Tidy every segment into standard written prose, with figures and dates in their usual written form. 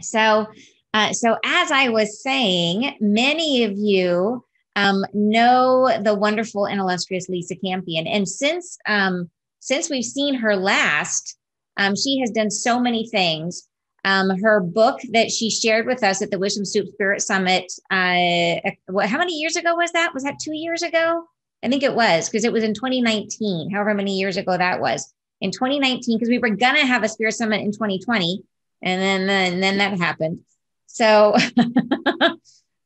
So, so as I was saying, many of you know the wonderful and illustrious Lisa Campion, and since we've seen her last, she has done so many things. Her book that she shared with us at the Wisdom Soup Spirit Summit, how many years ago was that? Was that 2 years ago? I think it was, because it was in 2019, however many years ago that was. In 2019, because we were going to have a Spirit Summit in 2020, and then that happened. So,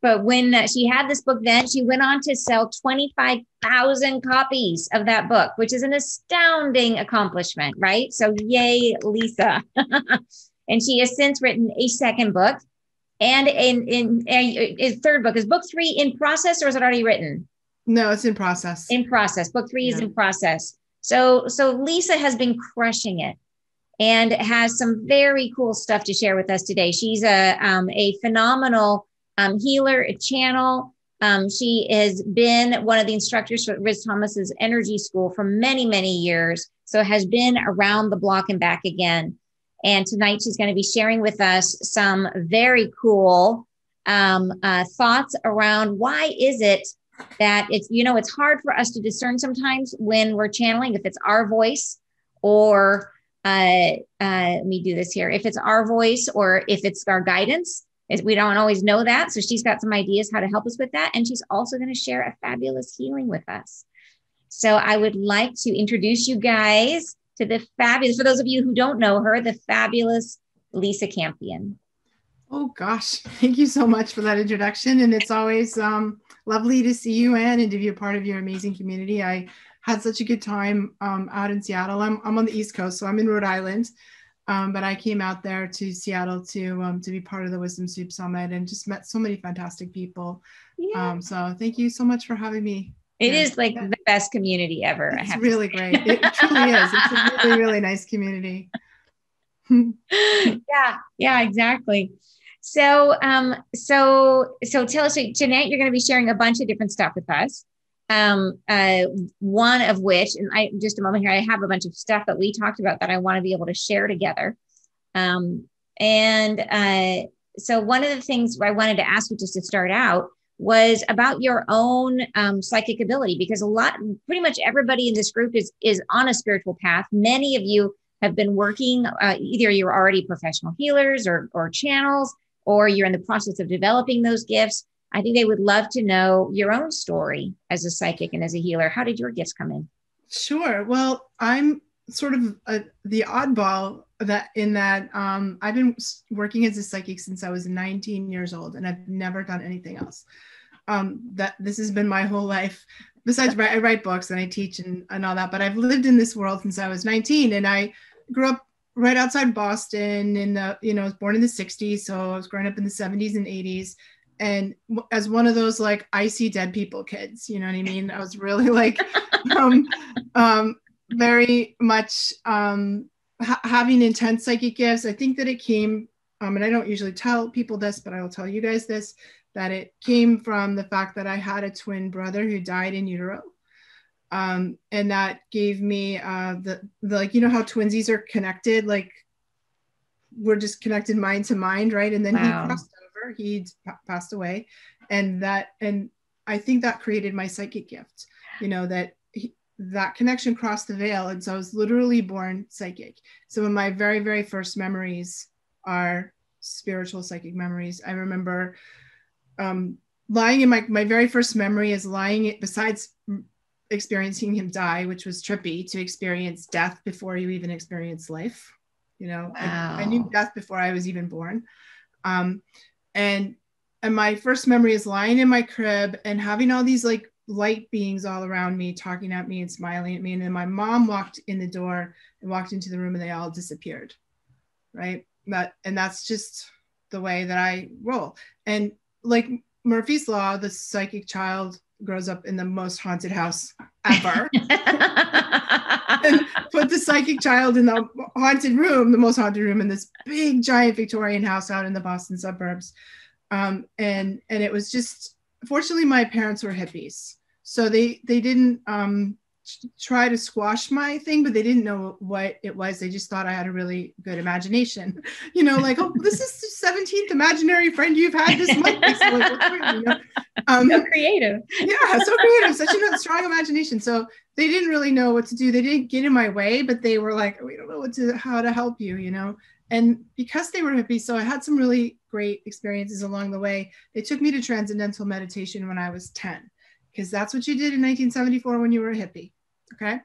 but when she had this book, then she went on to sell 25,000 copies of that book, which is an astounding accomplishment, right? So yay, Lisa. And she has since written a second book, and in a third book. Is book 3 in process, or is it already written? No, it's in process. In process. Book 3 is in process. So Lisa has been crushing it and has some very cool stuff to share with us today. She's a phenomenal healer, a channel. She has been one of the instructors for Riz Thomas's Energy School for many, many years. So has been around the block and back again. And tonight she's going to be sharing with us some very cool thoughts around why is it that it's hard for us to discern sometimes when we're channeling, if it's our voice or let me do this here. If it's our voice or if it's our guidance, we don't always know that. So she's got some ideas how to help us with that. And she's also going to share a fabulous healing with us. So I would like to introduce you guys to the fabulous, for those of you who don't know her, the fabulous Lisa Campion. Oh gosh, thank you so much for that introduction. And it's always lovely to see you, Anne, and to be a part of your amazing community. I had such a good time out in Seattle. I'm on the East Coast, so I'm in Rhode Island. But I came out there to Seattle to be part of the Wisdom Soup Summit and just met so many fantastic people. Yeah. So thank you so much for having me. It is like the best community ever. It's really great. It truly is. It's a really, really nice community. Yeah, exactly. So tell us, tonight you're going to be sharing a bunch of different stuff with us. One of which, and just a moment here, I have a bunch of stuff that we talked about that I want to be able to share together. So one of the things I wanted to ask you just to start out was about your own psychic ability, because pretty much everybody in this group is on a spiritual path. Many of you have been working, either you're already professional healers or channels, or you're in the process of developing those gifts. I think they would love to know your own story as a psychic and as a healer. How did your gifts come in? Sure. Well, I'm sort of the oddball in that I've been working as a psychic since I was 19 years old, and I've never done anything else. That this has been my whole life. Besides, I write books and I teach and all that, but I've lived in this world since I was 19, and I grew up right outside Boston. And I was born in the 60s, so I was growing up in the 70s and 80s. And as one of those like I see dead people kids, you know what I mean? I was really like very much having intense psychic gifts. I think that it came, and I don't usually tell people this, but I will tell you guys this, that it came from the fact that I had a twin brother who died in utero. And that gave me the like, you know how twinsies are connected, like we're just connected mind to mind, right? And then he crossed over, he passed away, and I think that created my psychic gift, that connection crossed the veil. And so I was literally born psychic. So in my very, very first memories are spiritual psychic memories. I remember lying in my very first memory is lying, besides experiencing him die, which was trippy, to experience death before you even experience life. Wow. I knew death before I was even born. And my first memory is lying in my crib and having all these like light beings all around me, talking at me and smiling at me. And then my mom walked in the door and walked into the room, and they all disappeared. Right. That's just the way that I roll. And like Murphy's Law, the psychic child grows up in the most haunted house ever. And put the psychic child in the haunted room, the most haunted room in this big giant Victorian house out in the Boston suburbs. And it was just, fortunately my parents were hippies. So they didn't try to squash my thing, but they didn't know what it was. They just thought I had a really good imagination, like, oh, this is 19th imaginary friend you've had this month. So, like, so creative. Yeah, so creative, such a strong imagination. So they didn't really know what to do. They didn't get in my way, but they were like, we don't know how to help you, And because they were hippies, so I had some really great experiences along the way. They took me to transcendental meditation when I was 10, because that's what you did in 1974 when you were a hippie. Okay.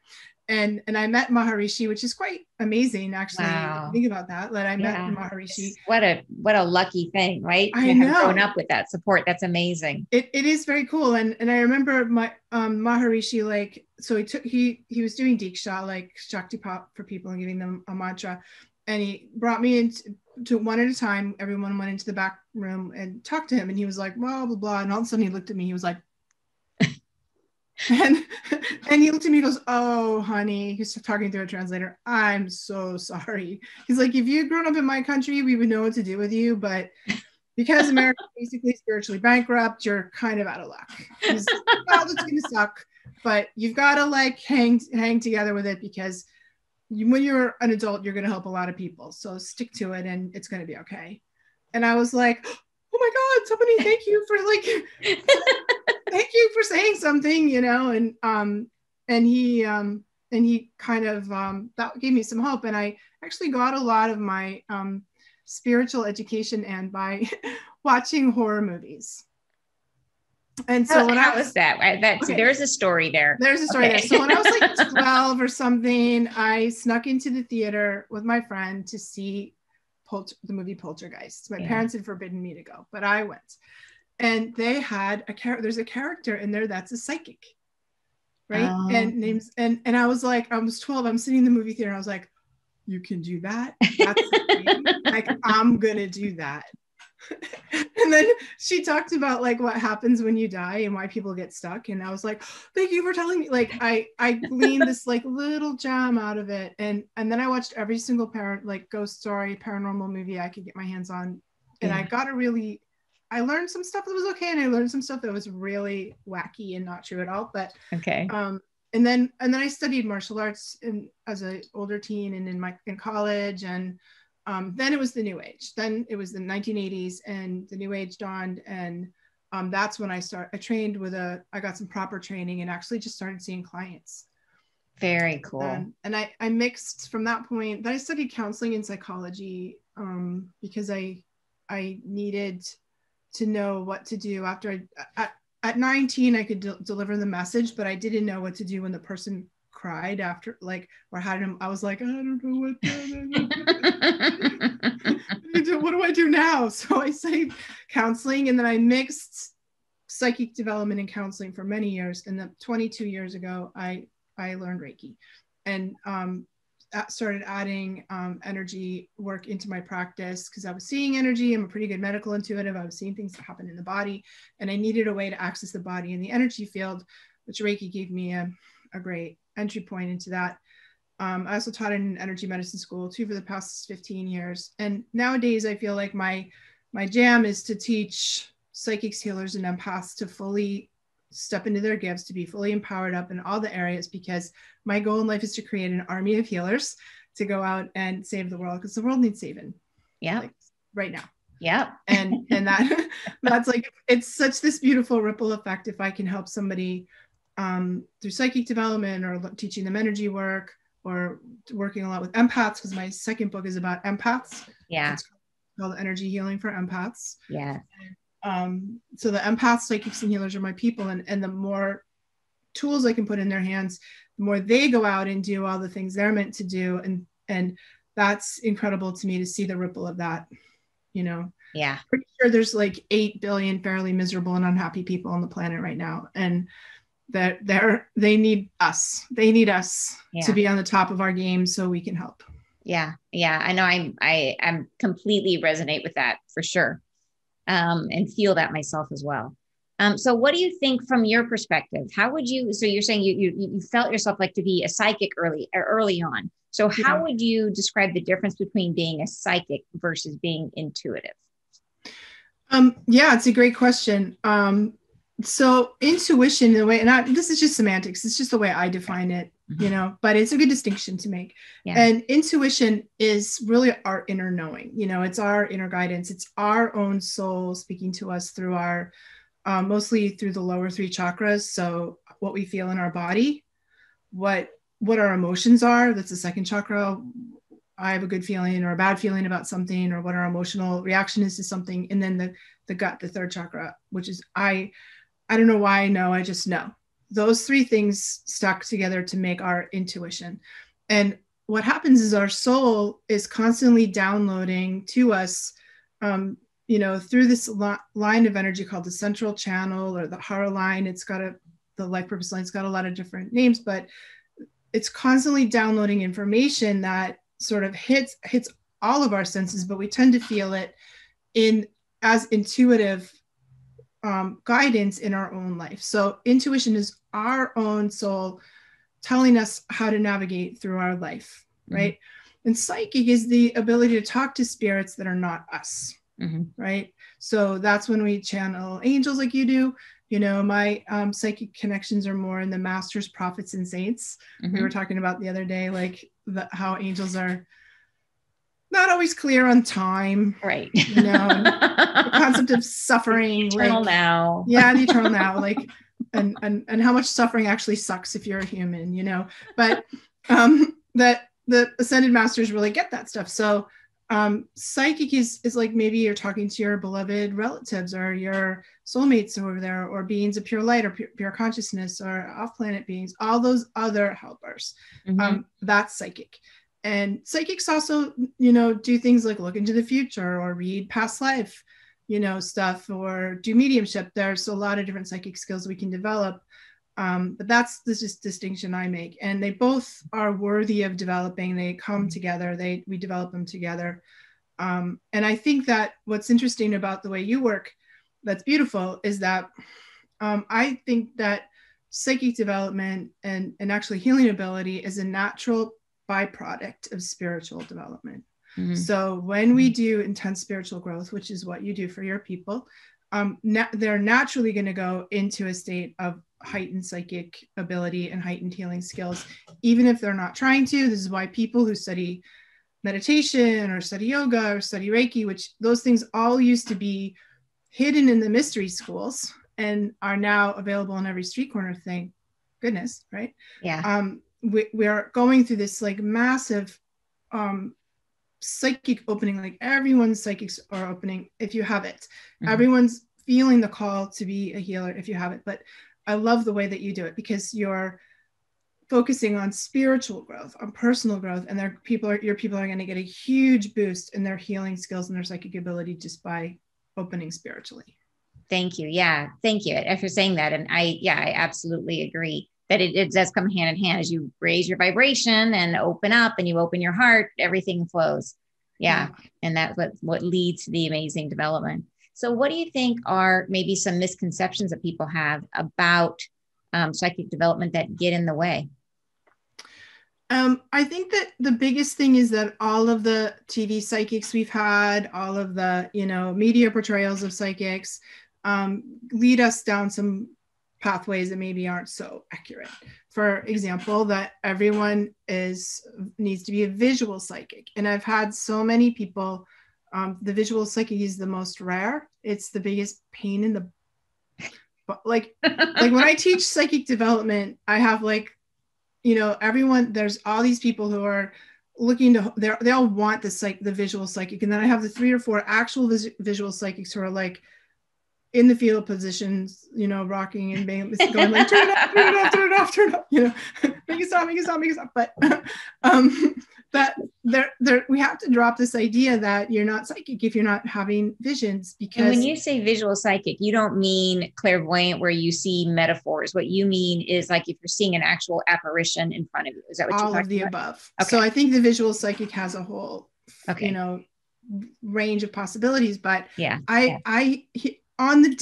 And I met Maharishi, which is quite amazing, actually. Wow. Think about that I met Maharishi. What a lucky thing, right? I to know. have grown up with that support. That's amazing. It is very cool. And I remember my Maharishi, like, so he was doing Diksha, like Shakti Pop for people and giving them a mantra. And he brought me into one at a time. Everyone went into the back room and talked to him. And he was like, blah, blah, blah. And all of a sudden he looked at me. He was like, and he looked at me and goes, oh, honey, he's talking through a translator. I'm so sorry. He's like, if you'd grown up in my country, we would know what to do with you. But because America's basically spiritually bankrupt, you're kind of out of luck. It's going to suck, but you've got to like hang together with it, because when you're an adult, you're going to help a lot of people. So stick to it and it's going to be okay. And I was like, oh my God, somebody thank you for like, thank you for saying something, and he kind of, that gave me some hope. And I actually got a lot of my spiritual education and by watching horror movies. And so how was that? Okay. There's a story there. There's a story there. So when I was like 12 or something, I snuck into the theater with my friend to see the movie Poltergeist. My parents had forbidden me to go, but I went. And they had there's a character in there that's a psychic, right? And I was like, I was 12, I'm sitting in the movie theater, and I was like, you can do that? That's like, I'm gonna do that. And then she talked about like what happens when you die and why people get stuck. And I was like, thank you for telling me. Like I gleaned this like little gem out of it. And then I watched every single ghost story, paranormal movie I could get my hands on. And I learned some stuff that was okay, and I learned some stuff that was really wacky and not true at all. But okay. And then I studied martial arts as an older teen and in college. And then it was the New Age. Then it was the 1980s, and the New Age dawned. And that's when I trained I got some proper training and actually just started seeing clients. Very cool. And I mixed from that point. Then I studied counseling and psychology because I needed to know what to do after at 19, I could deliver the message, but I didn't know what to do when the person cried after, or had him. I was like, I don't know what do I do now? So I studied counseling, and then I mixed psychic development and counseling for many years. And then 22 years ago, I learned Reiki, and started adding energy work into my practice, because I was seeing energy. I'm a pretty good medical intuitive. I was seeing things that happen in the body, and I needed a way to access the body in the energy field, which Reiki gave me a great entry point into that. I also taught in an energy medicine school too for the past 15 years. And nowadays I feel like my jam is to teach psychics, healers, and empaths to fully step into their gifts, to be fully empowered up in all the areas, because my goal in life is to create an army of healers to go out and save the world, because the world needs saving. Yeah. Right now. Yeah. And that's like, it's such this beautiful ripple effect if I can help somebody through psychic development, or teaching them energy work, or working a lot with empaths, because my second book is about empaths. Yeah. It's called Energy Healing for Empaths. Yeah. So the empaths, psychics, and healers are my people, and the more tools I can put in their hands, the more they go out and do all the things they're meant to do. And that's incredible to me to see the ripple of that, Yeah. Pretty sure there's like 8 billion fairly miserable and unhappy people on the planet right now. And that they need us. They need us to be on the top of our game so we can help. Yeah. Yeah. I know I'm completely resonate with that for sure. And feel that myself as well. So what do you think from your perspective? How would you, so you're saying you felt yourself like to be a psychic early on. So how would you describe the difference between being a psychic versus being intuitive? Yeah, it's a great question. So intuition, the way, and this is just semantics. It's just the way I define it, but it's a good distinction to make. Yeah. And intuition is really our inner knowing, it's our inner guidance. It's our own soul speaking to us through our, mostly through the lower three chakras. So what we feel in our body, what our emotions are, that's the second chakra. I have a good feeling or a bad feeling about something, or what our emotional reaction is to something. And then the gut, the third chakra, which is I don't know why I know, I just know. Those three things stuck together to make our intuition. And what happens is our soul is constantly downloading to us, through this line of energy called the central channel or the Hara line. It's got the life purpose line. It's got a lot of different names, but it's constantly downloading information that sort of hits all of our senses, but we tend to feel it as intuitive guidance in our own life. So intuition is our own soul telling us how to navigate through our life, right? And psychic is the ability to talk to spirits that are not us, right? So that's when we channel angels like you do. My psychic connections are more in the masters, prophets, and saints. We were talking about the other day, like how angels are not always clear on time, right? The concept of suffering, the eternal now. Yeah, the eternal now, like, and how much suffering actually sucks if you're a human, But that the ascended masters really get that stuff. So psychic is like maybe you're talking to your beloved relatives or your soulmates over there, or beings of pure light or pure consciousness or off-planet beings, all those other helpers. That's psychic. And psychics also, do things like look into the future or read past life, stuff, or do mediumship. There's a lot of different psychic skills we can develop. But that's the just distinction I make. And they both are worthy of developing. They come together, we develop them together. And I think that what's interesting about the way you work, that's beautiful, is that I think that psychic development and actually healing ability is a natural byproduct of spiritual development. So when we do intense spiritual growth, which is what you do for your people, they're naturally going to go into a state of heightened psychic ability and heightened healing skills, even if they're not trying to. This is why people who study meditation or study yoga or study Reiki, which those things all used to be hidden in the mystery schools and are now available on every street corner, thank goodness, right? Yeah. We are going through this like massive psychic opening, like everyone's psychics are opening if you have it. Everyone's feeling the call to be a healer if you have it. But I love the way that you do it, because you're focusing on spiritual growth, on personal growth, and your people are going to get a huge boost in their healing skills and their psychic ability just by opening spiritually. Thank you. Yeah. Thank you for saying that. And I absolutely agree that it does come hand in hand. As you raise your vibration and open up and you open your heart, everything flows. Yeah. And that's what leads to the amazing development. So what do you think are maybe some misconceptions that people have about psychic development that get in the way? I think that the biggest thing is that all of the TV psychics we've had, all of the, media portrayals of psychics lead us down some pathways that maybe aren't so accurate. For example, that everyone needs to be a visual psychic. And I've had so many people, the visual psychic is the most rare. It's the biggest pain in the, like when I teach psychic development, I have everyone, there's all these people who are looking to, they all want the visual psychic. And then I have the 3 or 4 actual visual psychics who are like in the fetal positions, rocking and going like, turn it off, turn it off, turn it off, turn it off, make it stop, make it stop, make it stop. But that we have to drop this idea that you're not psychic if you're not having visions. Because and when you say visual psychic, you don't mean clairvoyant where you see metaphors. What you mean is like if you're seeing an actual apparition in front of you. Is that what you're talking about? All of the above. Okay. So I think the visual psychic has a whole, range of possibilities. But I on the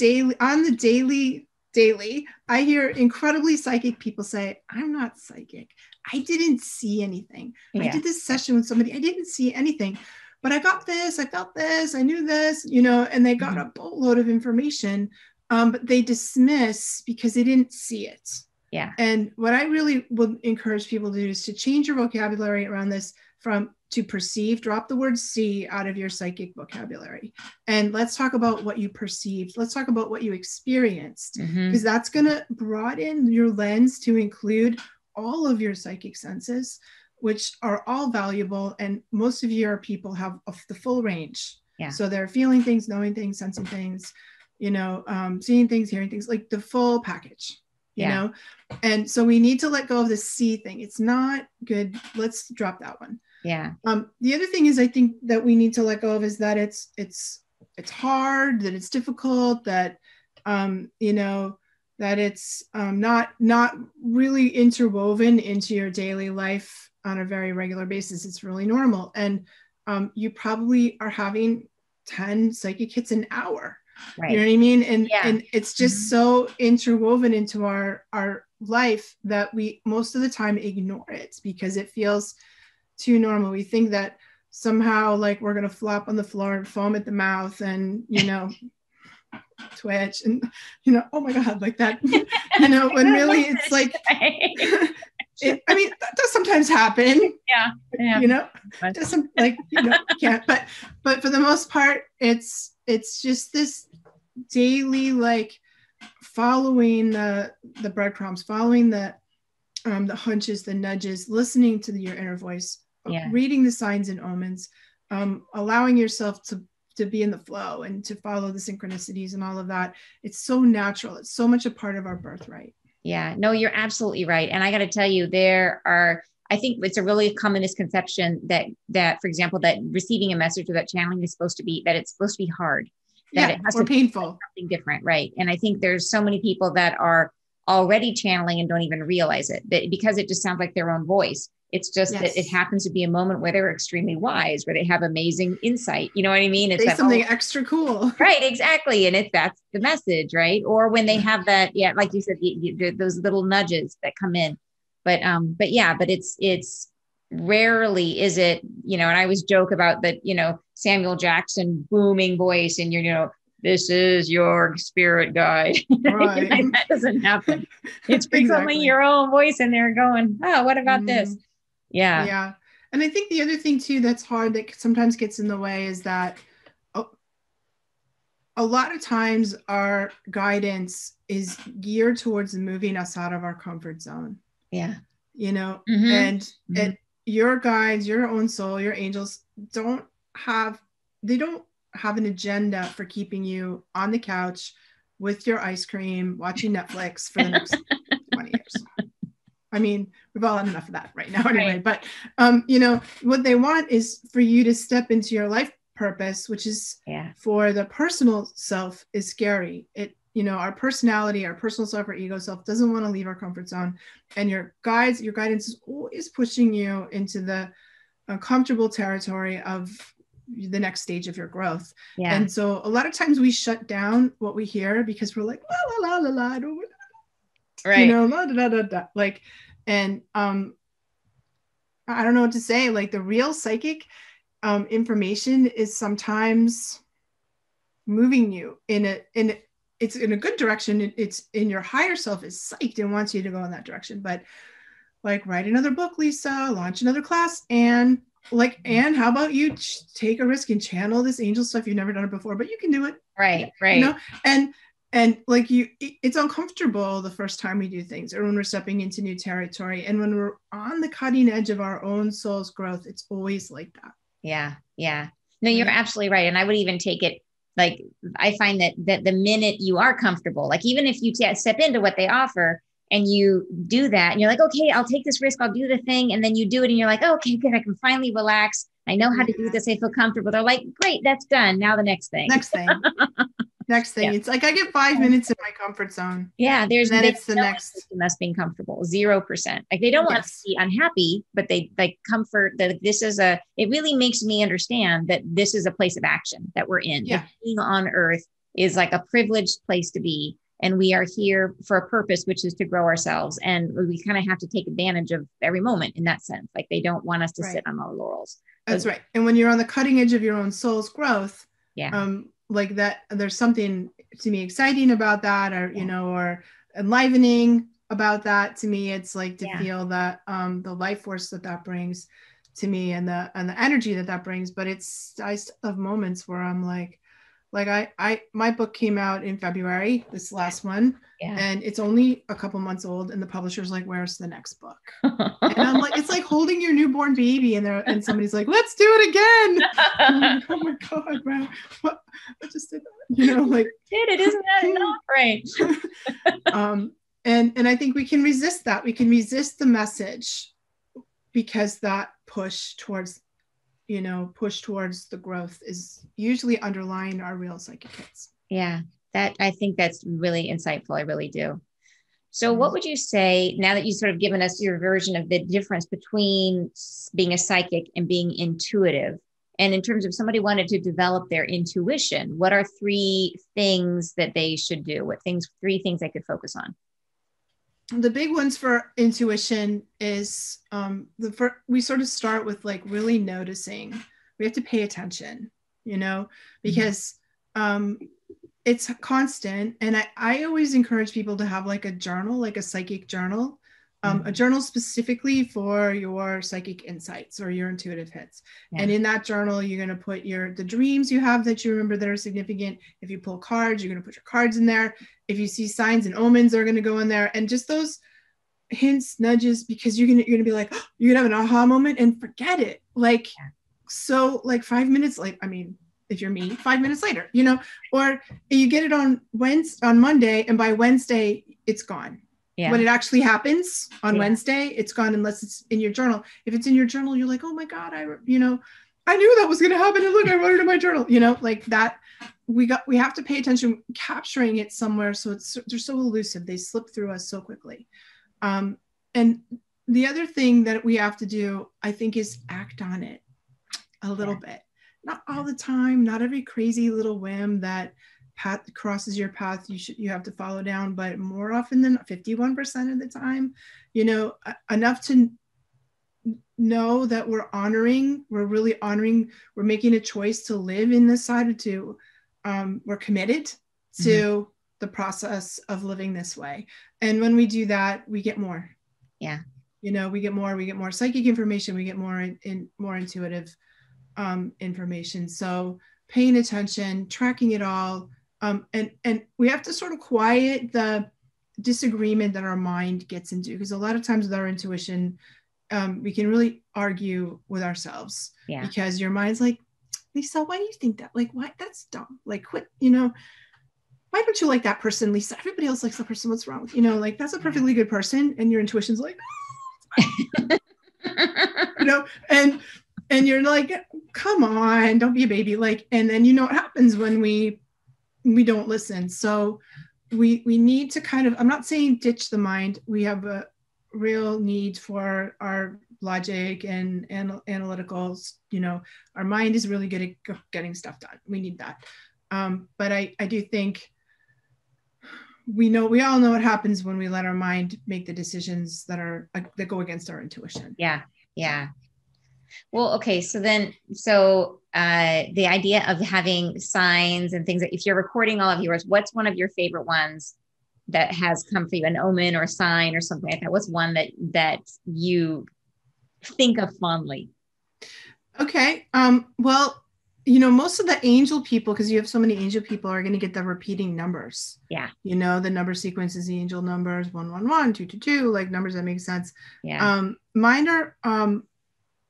daily, I hear incredibly psychic people say, I'm not psychic. I didn't see anything. I did this session with somebody. I didn't see anything, but I got this, I felt this, I knew this, and they got a boatload of information but they dismiss because they didn't see it. Yeah. And what I really would encourage people to do is to change your vocabulary around this from to perceive, drop the word see out of your psychic vocabulary. And let's talk about what you perceived. Let's talk about what you experienced, because that's going to broaden your lens to include all of your psychic senses, which are all valuable. And most of your people have the full range. Yeah. So they're feeling things, knowing things, sensing things, seeing things, hearing things, like the full package. You know, and so we need to let go of the see thing. It's not good. Let's drop that one. Yeah. The other thing is, I think that we need to let go of is that it's hard, that it's difficult, that that it's not really interwoven into your daily life on a very regular basis. It's really normal, and you probably are having 10 psychic hits an hour. Right. You know what I mean? And it's just so interwoven into our life that we most of the time ignore it because it feels too normal. We think that somehow like we're going to flop on the floor and foam at the mouth and, twitch and, oh my God, like that, when really it's like, that does sometimes happen. Yeah. Doesn't can't, but for the most part, it's just this daily, like following the breadcrumbs, following the hunches, the nudges, listening to your inner voice, reading the signs and omens, allowing yourself to be in the flow and to follow the synchronicities and all of that. It's so natural. It's so much a part of our birthright. Yeah, no, you're absolutely right. And I got to tell you, I think it's a really common misconception that, for example, that receiving a message or that channeling is supposed to be hard, that it has or to painful, be something different. Right. And I think there's so many people that are already channeling and don't even realize it, because it just sounds like their own voice. It's just that it happens to be a moment where they're extremely wise, where they have amazing insight. You know what I mean? It's something extra cool. Right, exactly. And that's the message, right? Or when they have that, like you said, those little nudges that come in. But it's rarely is it, and I always joke about that, Samuel Jackson booming voice and this is your spirit guide. Right. That doesn't happen. It's frequently your own voice in there going, oh, what about this? Yeah. Yeah. And I think the other thing too, that's hard, that sometimes gets in the way, is that a lot of times our guidance is geared towards moving us out of our comfort zone. Yeah. And your guides, your own soul, your angels don't have an agenda for keeping you on the couch with your ice cream, watching Netflix for the next 20 years. I mean, we've all had enough of that right now anyway, but, what they want is for you to step into your life purpose, which is for the personal self is scary. Our personality, our personal self, our ego self doesn't want to leave our comfort zone. And your guidance is always pushing you into the uncomfortable territory of the next stage of your growth. Yeah. And so a lot of times we shut down what we hear because we're like, la, la, la, la, la, right. La, da, da, da. Like, and I don't know what to say. Like the real psychic information is sometimes moving you it's in a good direction. It's in your higher self is psyched and wants you to go in that direction. But like, write another book, Lisa, launch another class, and how about you take a risk and channel this angel stuff? You've never done it before, but you can do it. Right. And like it's uncomfortable the first time we do things, or when we're stepping into new territory. And when we're on the cutting edge of our own soul's growth, it's always like that. Yeah. Yeah. No, you're absolutely right. And I would even take it, like, I find that the minute you are comfortable, like even if you step into what they offer and you do that and you're like, okay, I'll take this risk, I'll do the thing. And then you do it and you're like, oh, okay, good. I can finally relax. I know how to do this. I feel comfortable. They're like, great, that's done. Now the next thing. Next thing. It's like I get 5 minutes in my comfort zone. Yeah, it's the next. Us being comfortable, 0%. Like they don't want us to be unhappy, but they like comfort that this is it really makes me understand that this is a place of action that we're in. Yeah. Being on earth is like a privileged place to be. And we are here for a purpose, which is to grow ourselves. And we kind of have to take advantage of every moment in that sense. Like they don't want us to sit on our laurels. That's right. And when you're on the cutting edge of your own soul's growth, Like that, there's something to me exciting about that, or, you know, or enlivening about that. To me, it's like to feel that, the life force that brings to me, and the energy that brings. But I still have moments where I'm like my book came out in February, this last one, and it's only a couple months old, and the publisher's like, where's the next book? And I'm like, it's like holding your newborn baby, and somebody's like, let's do it again. Like, oh my God, wow. What? I just did that, you know, like isn't that enough, right? And I think we can resist that. We can resist the message, because that push towards the growth is usually underlying our real psychic hits. Yeah, I think that's really insightful. I really do. So what would you say, now that you've sort of given us your version of the difference between being a psychic and being intuitive, and in terms of somebody wanted to develop their intuition, what are 3 things that they should do? 3 things they could focus on? The big ones for intuition is we sort of start with like really noticing. We have to pay attention, you know, because it's constant. And I always encourage people to have like a journal, like a psychic journal, a journal specifically for your psychic insights or your intuitive hits. And in that journal, you're going to put the dreams you have that you remember that are significant. If you pull cards, you're going to put your cards in there. If you see signs and omens, they're going to go in there, and just those hints, nudges, because you're going to be like, oh, you're going to have an aha moment and forget it. Like, so like 5 minutes, like, I mean, if you're me, 5 minutes later, you know, or you get it on Monday, and by Wednesday, it's gone. When it actually happens on Wednesday, it's gone, unless it's in your journal. If it's in your journal, you're like, oh my God, I knew that was going to happen. And look, I wrote it in my journal, you know, like that. We have to pay attention, capturing it somewhere. So they're so elusive. They slip through us so quickly. And the other thing that we have to do, I think, is act on it a little bit. Not all the time, not every crazy little whim that crosses your path you have to follow down, but more often than 51% of the time, you know, enough to know that we're really honoring, we're making a choice to live in this side, we're committed to the process of living this way. And when we do that, we get more. You know, we get more psychic information, we get more more intuitive information. So paying attention, tracking it all, and we have to sort of quiet the disagreement that our mind gets into, because a lot of times with our intuition, we can really argue with ourselves, because your mind's like, Lisa, why do you think that? Like, why? That's dumb. Like, quit, you know, why don't you like that person, Lisa? Everybody else likes that person. What's wrong with, you know, like, that's a perfectly good person. And your intuition's like, you know, and you're like, come on, don't be a baby. Like, and then, you know, what happens when we don't listen. So we need to kind of, I'm not saying ditch the mind. We have a real need for our logic and analyticals, you know, our mind is really good at getting stuff done. We need that. But I do think we all know what happens when we let our mind make the decisions that go against our intuition. Yeah. Well, okay. So the idea of having signs and things, that if you're recording all of yours, what's one of your favorite ones that has come for you, an omen or sign or something like that? What's one that you think of fondly? Okay. Well, you know, most of the angel people, because you have so many angel people, are going to get the repeating numbers. You know, the number sequence is the angel numbers, 111, 222, like numbers that make sense. Mine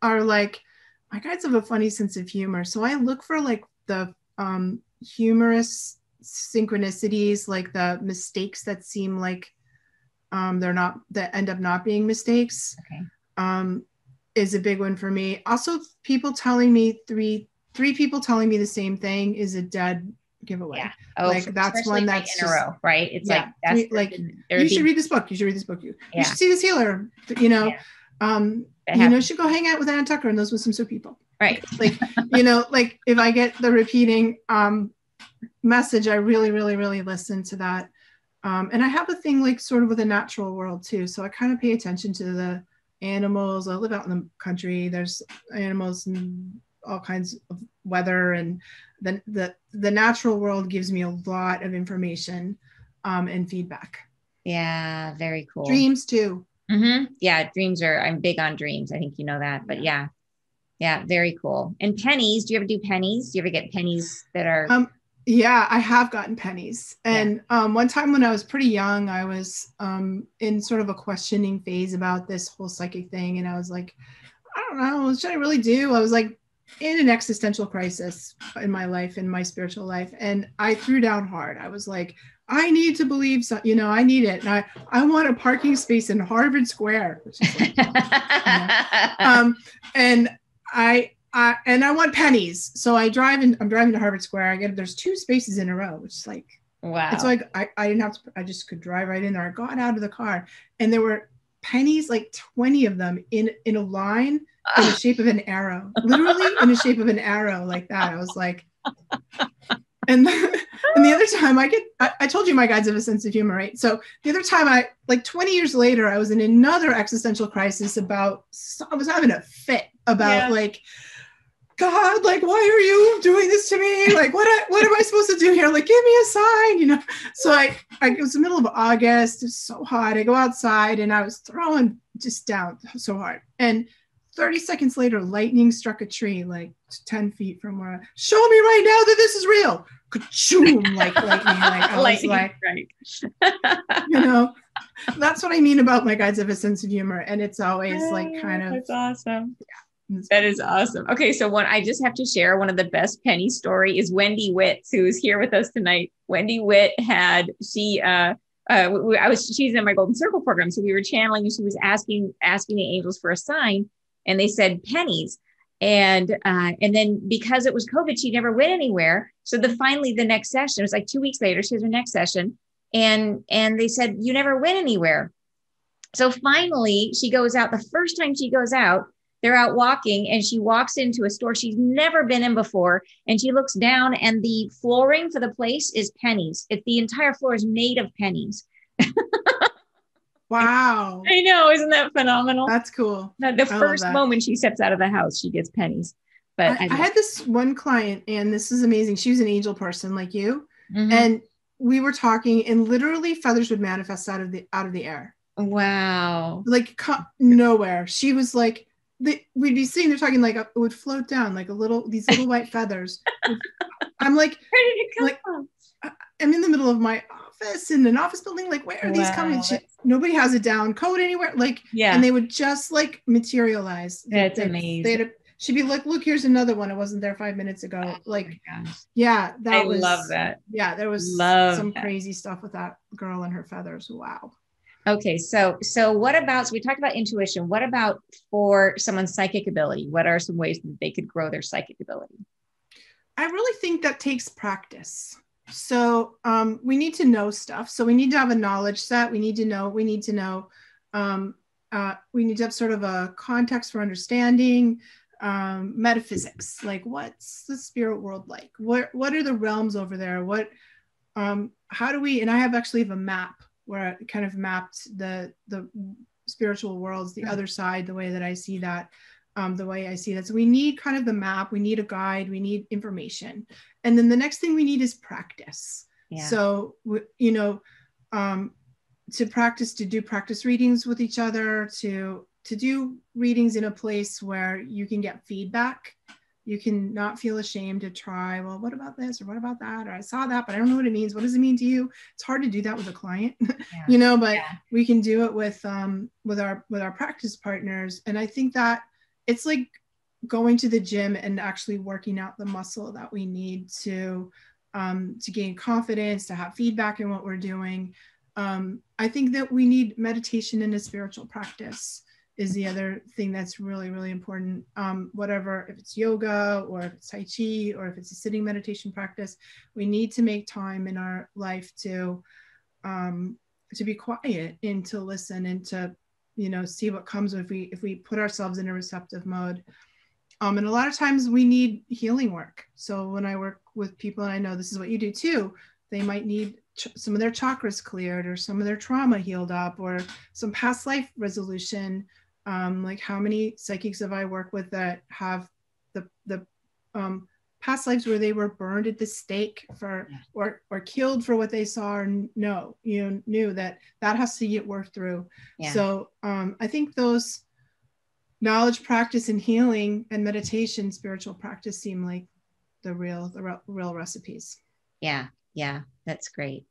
are like, my guides have a funny sense of humor. So I look for like the humorous synchronicities, like the mistakes that seem like that end up not being mistakes. Is a big one for me. Also, people telling me three people telling me the same thing is a dead giveaway. Like, that's one that's in a row, right? It's like, that's you should read this book. You should read this book. You should see this healer. You know, you know, should go hang out with Ann Tucker and those Wisdom Soup people. Right. Like, you know, like if I get the repeating message, I really, really, really listen to that. And I have a thing like sort of with the natural world too. So I kind of pay attention to the animals. I live out in the country. There's animals and all kinds of weather, and then the natural world gives me a lot of information and feedback. Yeah, very cool. Dreams too. Yeah, dreams are, I'm big on dreams. I think you know that, but yeah, very cool. And pennies, do you ever do pennies? Do you ever get pennies that are? Yeah, I have gotten pennies. And one time when I was pretty young, I was in sort of a questioning phase about this whole psychic thing. And I was like, I don't know, what should I really do? I was like in an existential crisis in my life, in my spiritual life. And I threw down hard. I was like, I need to believe, so, you know, I need it. And I want a parking space in Harvard Square, which is like, and I want pennies. So I'm driving to Harvard Square. There's 2 spaces in a row, which is like, wow. And so I didn't have to, I just could drive right in there. I got out of the car and there were pennies, like 20 of them in a line in the shape of an arrow, literally in the shape of an arrow like that. I was like, and the other time I told you my guides have a sense of humor, right? So the other time like 20 years later, I was in another existential crisis I was having a fit about like, God, like, why are you doing this to me? Like, what am I supposed to do here? Like, give me a sign, you know? So it was the middle of August. It's so hot. I go outside and I was throwing just down so hard. And 30 seconds later, lightning struck a tree, like 10 feet from where show me right now that this is real. Ka-choom, like lightning. Like, I was like, you know, that's what I mean about my guides have a sense of humor. And it's always like kind of. That's awesome. Yeah. That is awesome. Okay. So I just have to share one of the best penny story is Wendy Witt, who's here with us tonight. Wendy Witt she's in my Golden Circle program. So we were channeling and she was asking the angels for a sign and they said pennies. And then because it was COVID, she never went anywhere. So finally the next session, it was like 2 weeks later, she has her next session and they said, you never went anywhere. So finally she goes out. The first time she goes out, they're out walking and she walks into a store she's never been in before. And she looks down and the flooring for the place is pennies. The entire floor is made of pennies. Wow. I know. Isn't that phenomenal? That's cool. The first moment she steps out of the house, she gets pennies. But I had this one client and this is amazing. She was an angel person like you. And we were talking and literally feathers would manifest out of the air. Wow. Like nowhere. She was like, we'd be sitting there talking like it would float down like these little white feathers. I'm like, where did it come from? I'm in the middle of my office in an office building. Like, where are these coming? Nobody has a down code anywhere. Like, and they would just like materialize. That's amazing. She'd be like, look, here's another one. It wasn't there 5 minutes ago. Like, I love that. Yeah, there was some crazy stuff with that girl and her feathers. Wow. Okay, so what about, so we talked about intuition. What about for someone's psychic ability? What are some ways that they could grow their psychic ability? I really think that takes practice. So we need to know stuff. So we need to have a knowledge set. We need to have sort of a context for understanding metaphysics. Like, what's the spirit world like? What are the realms over there? How do we, and I have a map where I kind of mapped the spiritual worlds, the other side, the way that I see that, So we need kind of the map, we need a guide, we need information. And then the next thing we need is practice. Yeah. So, to do practice readings with each other, to do readings in a place where you can get feedback. You can not feel ashamed to try, well, what about this? Or what about that? Or I saw that, but I don't know what it means. What does it mean to you? It's hard to do that with a client, but we can do it with our practice partners. And I think that it's like going to the gym and actually working out the muscle that we need to gain confidence, to have feedback in what we're doing. I think that we need meditation in a spiritual practice is the other thing that's really, really important. Whatever, if it's yoga or if it's Tai Chi or if it's a sitting meditation practice, we need to make time in our life to be quiet and to listen and to, see what comes if we put ourselves in a receptive mode. And a lot of times we need healing work. So when I work with people, and I know this is what you do too, they might need some of their chakras cleared or some of their trauma healed up or some past life resolution. Like how many psychics have I worked with that have the past lives where they were burned at the stake for, or killed for what they saw, or knew that has to get worked through. Yeah. So I think those knowledge, practice, and healing and meditation, spiritual practice seem like the real recipes. Yeah. Yeah. That's great.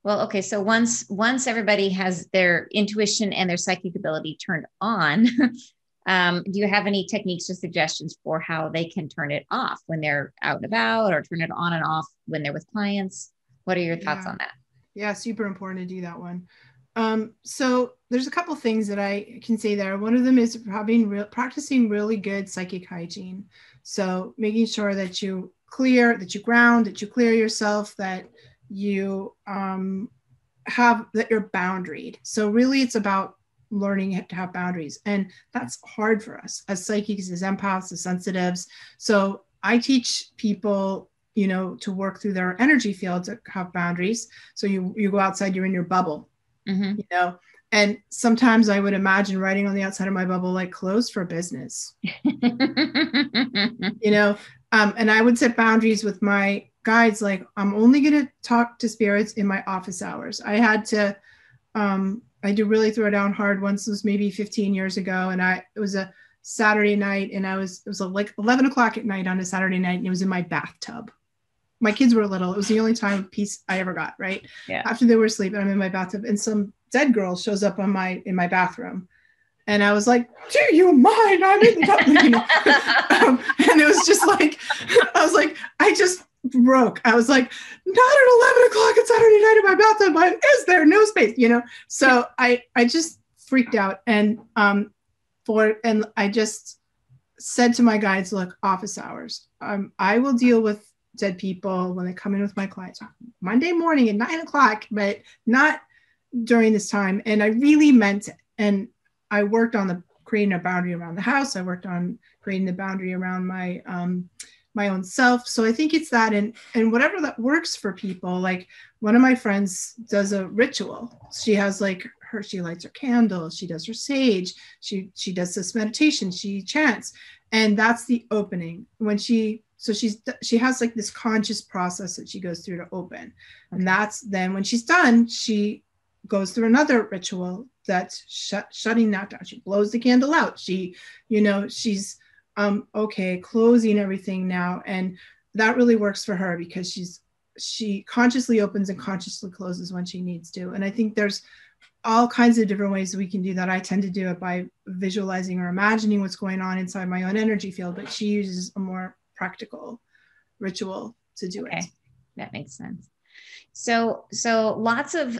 Well, okay. So once everybody has their intuition and their psychic ability turned on, do you have any techniques or suggestions for how they can turn it off when they're out and about, or turn it on and off when they're with clients? What are your thoughts on that? Yeah, super important to do that one. So there's a couple things that I can say there. One of them is practicing really good psychic hygiene. So making sure that you clear, that you ground, that you clear yourself, that you have, that you're boundaried. So really it's about learning to have boundaries. And that's hard for us as psychics, as empaths, as sensitives. So I teach people, to work through their energy fields that have boundaries. So you go outside, you're in your bubble, and sometimes I would imagine writing on the outside of my bubble, like closed for business, and I would set boundaries with my guides. Like, I'm only going to talk to spirits in my office hours. I had to really throw down hard once. It was maybe 15 years ago. And it was a Saturday night, and it was like 11 o'clock at night on a Saturday night. And it was in my bathtub. My kids were little. It was the only time of peace I ever got, right? Yeah. After they were asleep, I'm in my bathtub, and some dead girl shows up in my bathroom. And I was like, do you mind? I'm in the tub. And it was just like, I was like, I just broke. I was like, not at 11 o'clock on Saturday night in my bathtub. Is there no space? So I just freaked out. And I just said to my guides, look, office hours. I will deal with dead people when they come in with my clients Monday morning at 9 o'clock, but not during this time. And I really meant it. And I worked on creating a boundary around the house. I worked on creating the boundary around my own self. So I think it's that, and whatever that works for people. Like, one of my friends does a ritual. She has she lights her candles, she does her sage, she does this meditation, she chants, and that's the opening. She has like this conscious process that she goes through to open. And that's then when she's done, she goes through another ritual that's shutting that down. She blows the candle out. She's okay, closing everything now. And that really works for her, because she consciously opens and consciously closes when she needs to. And I think there's all kinds of different ways that we can do that. I tend to do it by visualizing or imagining what's going on inside my own energy field, but she uses a more practical ritual to do it. That makes sense. So lots of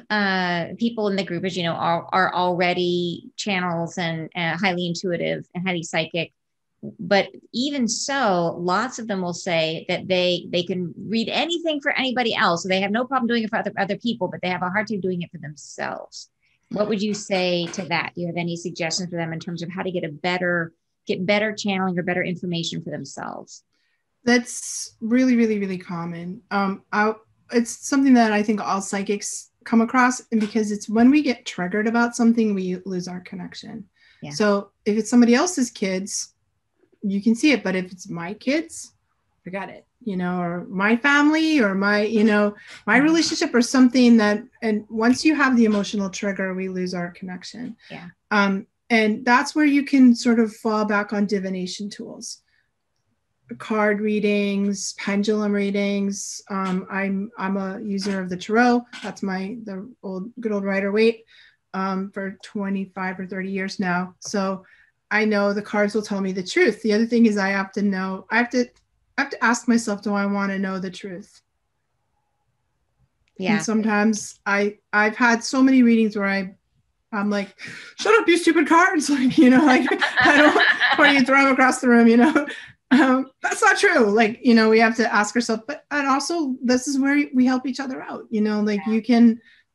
people in the group, as you know, are already channels and highly intuitive and highly psychic. But even so, lots of them will say that they can read anything for anybody else. So they have no problem doing it for other people, but they have a hard time doing it for themselves. What would you say to that? Do you have any suggestions for them in terms of how to get better channeling or better information for themselves? That's really, really, really common. It's something that I think all psychics come across, and because it's when we get triggered about something, we lose our connection. Yeah. So if it's somebody else's kids, you can see it, but if it's my kids, forget it, or my family, or my relationship, or something and once you have the emotional trigger, we lose our connection. Yeah. And that's where you can sort of fall back on divination tools. Card readings, pendulum readings. I'm a user of the tarot. That's the good old Rider-Waite for 25 or 30 years now. So I know the cards will tell me the truth. The other thing is I have to ask myself, do I want to know the truth? Yeah. And sometimes I've had so many readings where I'm like, shut up, you stupid cards. I don't, or you throw them across the room, that's not true. We have to ask ourselves, and also this is where we help each other out.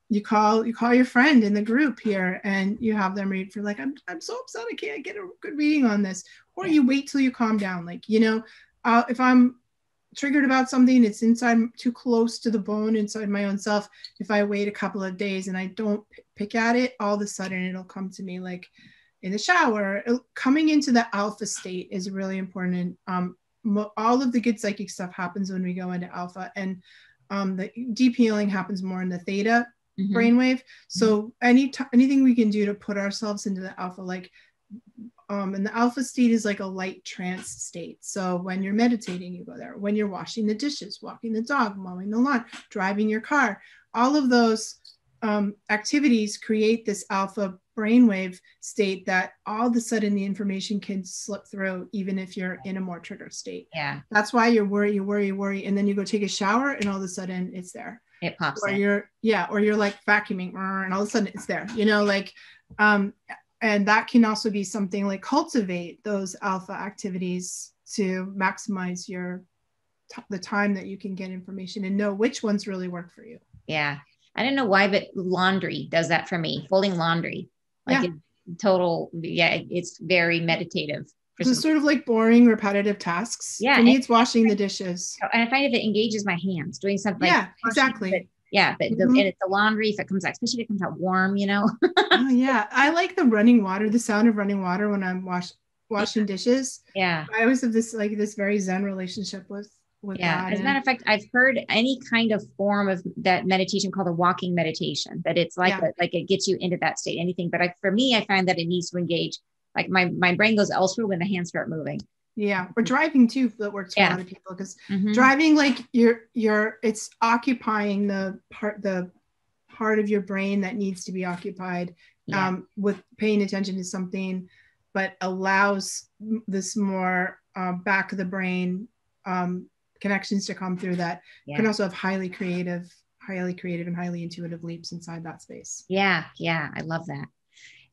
You call your friend in the group here, and you have them read for I'm so upset I can't get a good reading on this, or you wait till you calm down. If I'm triggered about something, it's inside, too close to the bone inside my own self. If I wait a couple of days and I don't pick at it, all of a sudden it'll come to me in the shower. Coming into the alpha state is really important. all of the good psychic stuff happens when we go into alpha, and the deep healing happens more in the theta brainwave. So anything we can do to put ourselves into the alpha, like and the alpha state is like a light trance state. So when you're meditating, you go there. When you're washing the dishes, walking the dog, mowing the lawn, driving your car, all of those activities create this alpha brainwave state that all of a sudden the information can slip through, even if you're in a more triggered state. Yeah. That's why you worry. And then you go take a shower and all of a sudden it's there. It pops or in. You're like vacuuming and all of a sudden it's there, like, and that can also be something like cultivate those alpha activities to maximize the time that you can get information and know which ones really work for you. Yeah. I don't know why, but laundry does that for me. Folding laundry, like it's very meditative. It's sort of like boring, repetitive tasks. Yeah. For me, it's washing the dishes. And I find if it engages my hands doing something. Yeah, exactly. But and it's the laundry, if it comes out, especially if it comes out warm, Oh yeah. I like the running water, the sound of running water when I'm washing dishes. Yeah. I always have this very Zen relationship with that. As a matter of fact, I've heard any kind of form of that meditation called a walking meditation, that it's like it gets you into that state, anything. But for me, I find that it needs to engage, like my brain goes elsewhere when the hands start moving. Yeah. Or driving too, that works for a lot of people, because driving, like it's occupying the part of your brain that needs to be occupied with paying attention to something, but allows this more back of the brain connections to come through that can also have highly creative and highly intuitive leaps inside that space. Yeah. I love that.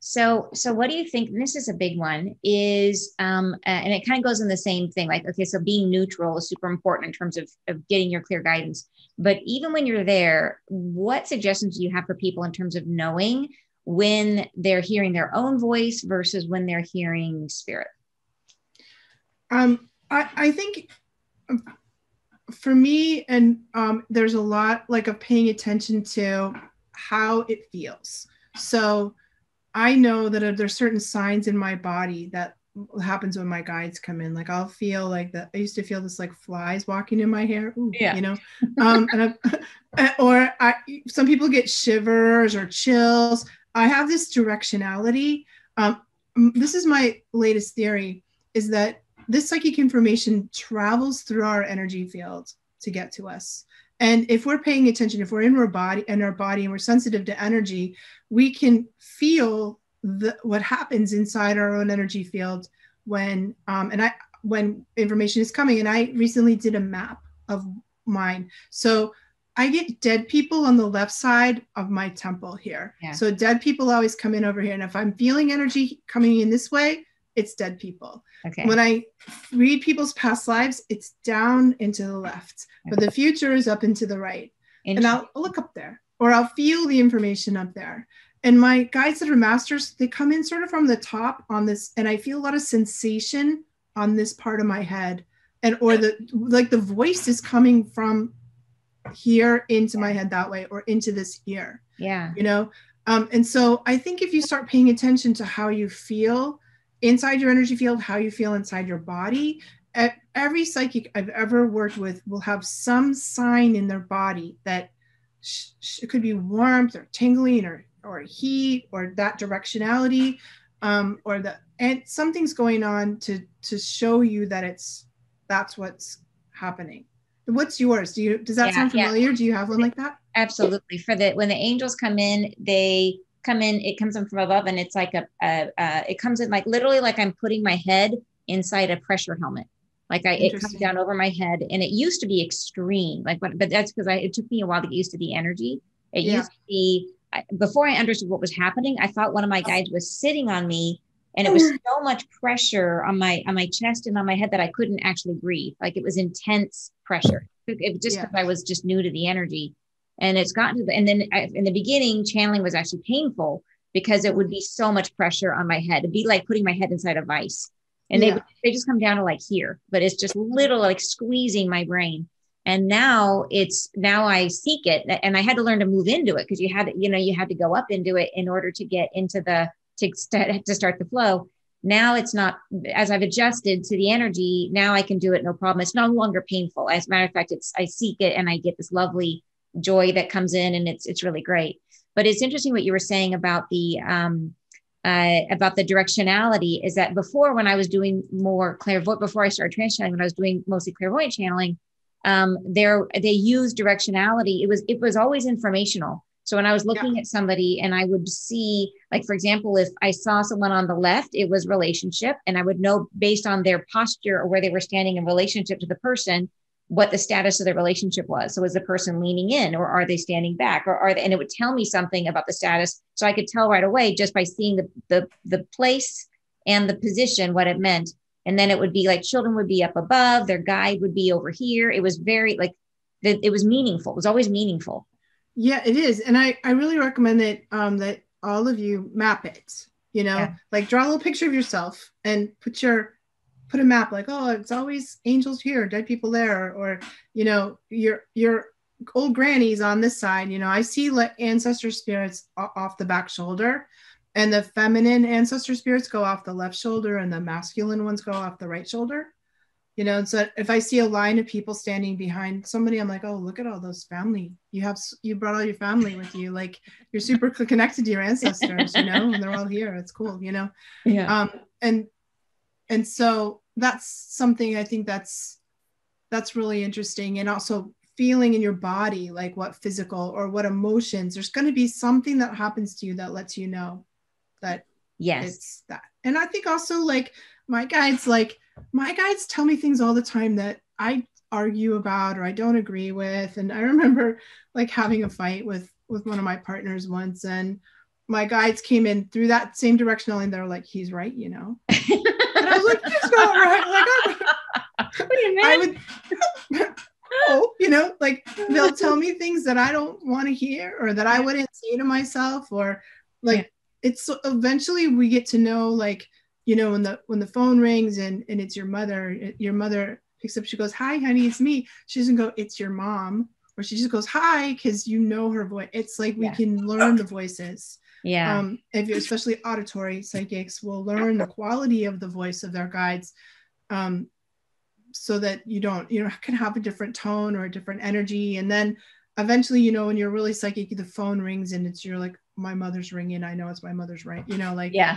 So what do you think? And this is a big one, is, and it kind of goes in the same thing, like, okay, so being neutral is super important in terms of getting your clear guidance. But even when you're there, what suggestions do you have for people in terms of knowing when they're hearing their own voice versus when they're hearing spirit? I think for me, and there's a lot like of paying attention to how it feels. So I know that there's certain signs in my body that happens when my guides come in. Like I'll feel like that. I used to feel this like flies walking in my hair. Ooh, some people get shivers or chills. I have this directionality. This is my latest theory, is that this psychic information travels through our energy field to get to us. And if we're paying attention, if we're in our body and we're sensitive to energy, we can feel what happens inside our own energy field when information is coming. And I recently did a map of mine. So I get dead people on the left side of my temple here. Yeah. So dead people always come in over here. And if I'm feeling energy coming in this way, it's dead people. Okay. When I read people's past lives, it's down into the left, but the future is up into the right. And I'll look up there, or I'll feel the information up there. And my guides that are masters, they come in sort of from the top on this, and I feel a lot of sensation on this part of my head, or the voice is coming from here into my head that way, or into this ear. Yeah. And so I think if you start paying attention to how you feel inside your energy field, how you feel inside your body, every psychic I've ever worked with will have some sign in their body that it could be warmth or tingling or heat or that directionality, and something's going on to show you that that's what's happening. What's yours? Does that sound familiar? Yeah. Do you have one like that? Absolutely. When the angels come in, it comes in from above, and it's like it comes in like literally like I'm putting my head inside a pressure helmet. Like it comes down over my head, and it used to be extreme. But that's because it took me a while to get used to the energy. It used to be, before I understood what was happening, I thought one of my guides was sitting on me, and it was so much pressure on my chest and on my head that I couldn't actually breathe. Like it was intense pressure. It just because I was just new to the energy. And it's gotten to and then in the beginning, channeling was actually painful because it would be so much pressure on my head. It'd be like putting my head inside a vice, and they just come down to like here, but it's just little like squeezing my brain. And now I seek it, and I had to learn to move into it, because you had to go up into it in order to get into to start the flow. Now it's not, as I've adjusted to the energy, now I can do it no problem. It's no longer painful. As a matter of fact, I seek it and I get this lovely joy that comes in, and it's really great. But it's interesting what you were saying about the directionality, is that before, when I was doing more clairvoyant, before I started trance channeling, when I was doing mostly clairvoyant channeling, they used directionality. It was always informational. So when I was looking at somebody and I would see, like, for example, if I saw someone on the left, it was relationship, and I would know based on their posture or where they were standing in relationship to the person, what the status of the relationship was. So is the person leaning in, or are they standing back, or are they, and it would tell me something about the status. So I could tell right away just by seeing the place and the position, what it meant. And then it would be like children would be up above, their guide would be over here. It was very it was meaningful. It was always meaningful. Yeah, it is. And I really recommend that that all of you map it, like draw a little picture of yourself and put a map, like, oh, it's always angels here, dead people there, or your old granny's on this side. I see ancestor spirits off the back shoulder, and the feminine ancestor spirits go off the left shoulder, and the masculine ones go off the right shoulder. And so if I see a line of people standing behind somebody, I'm like, oh, look at all those family. You brought all your family with you. Like, you're super connected to your ancestors, and they're all here. It's cool, Yeah. And so that's something I think that's really interesting. And also feeling in your body, like what physical or what emotions, there's going to be something that happens to you that lets you know that it's that. And I think also, like, my guides tell me things all the time that I argue about or I don't agree with. And I remember, like, having a fight with one of my partners once, and my guides came in through that same direction, and they're like, he's right, And I was like, he's not right. Like, I would, like, they'll tell me things that I don't want to hear, or that I wouldn't say to myself, or like, it's eventually we get to know, like, when the phone rings and it's your mother picks up, she goes, hi, honey, it's me. She doesn't go, it's your mom, or she just goes, hi, because her voice. It's like we can learn the voices. Yeah. If you're, especially auditory psychics, will learn the quality of the voice of their guides, so that you can have a different tone or a different energy. And then eventually, when you're really psychic, the phone rings and you're like, my mother's ringing. I know it's my mother's ring.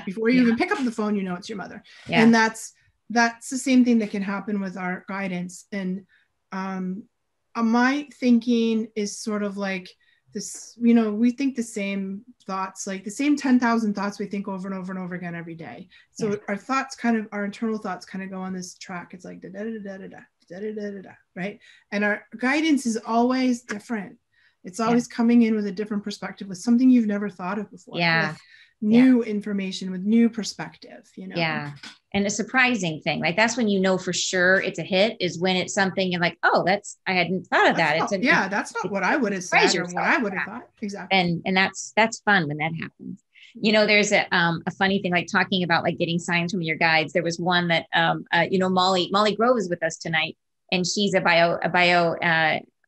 Before you even pick up the phone, it's your mother. Yeah. And that's the same thing that can happen with our guidance. And my thinking is sort of like this, we think the same thoughts, like the same 10,000 thoughts we think over and over and over again every day. So our thoughts our internal thoughts kind of go on this track. It's like da da da da da da da da da, right? And our guidance is always different. It's always coming in with a different perspective, with something you've never thought of before. Yeah. With new information, with new perspective, Yeah. And a surprising thing, like, that's when for sure it's a hit, is when it's something you're like, oh, I hadn't thought of that. That's not what I would have said or what I would have thought. Exactly. And that's fun when that happens. There's a funny thing, like, talking about, like, getting signs from your guides. There was one that, Molly Grove is with us tonight, and she's a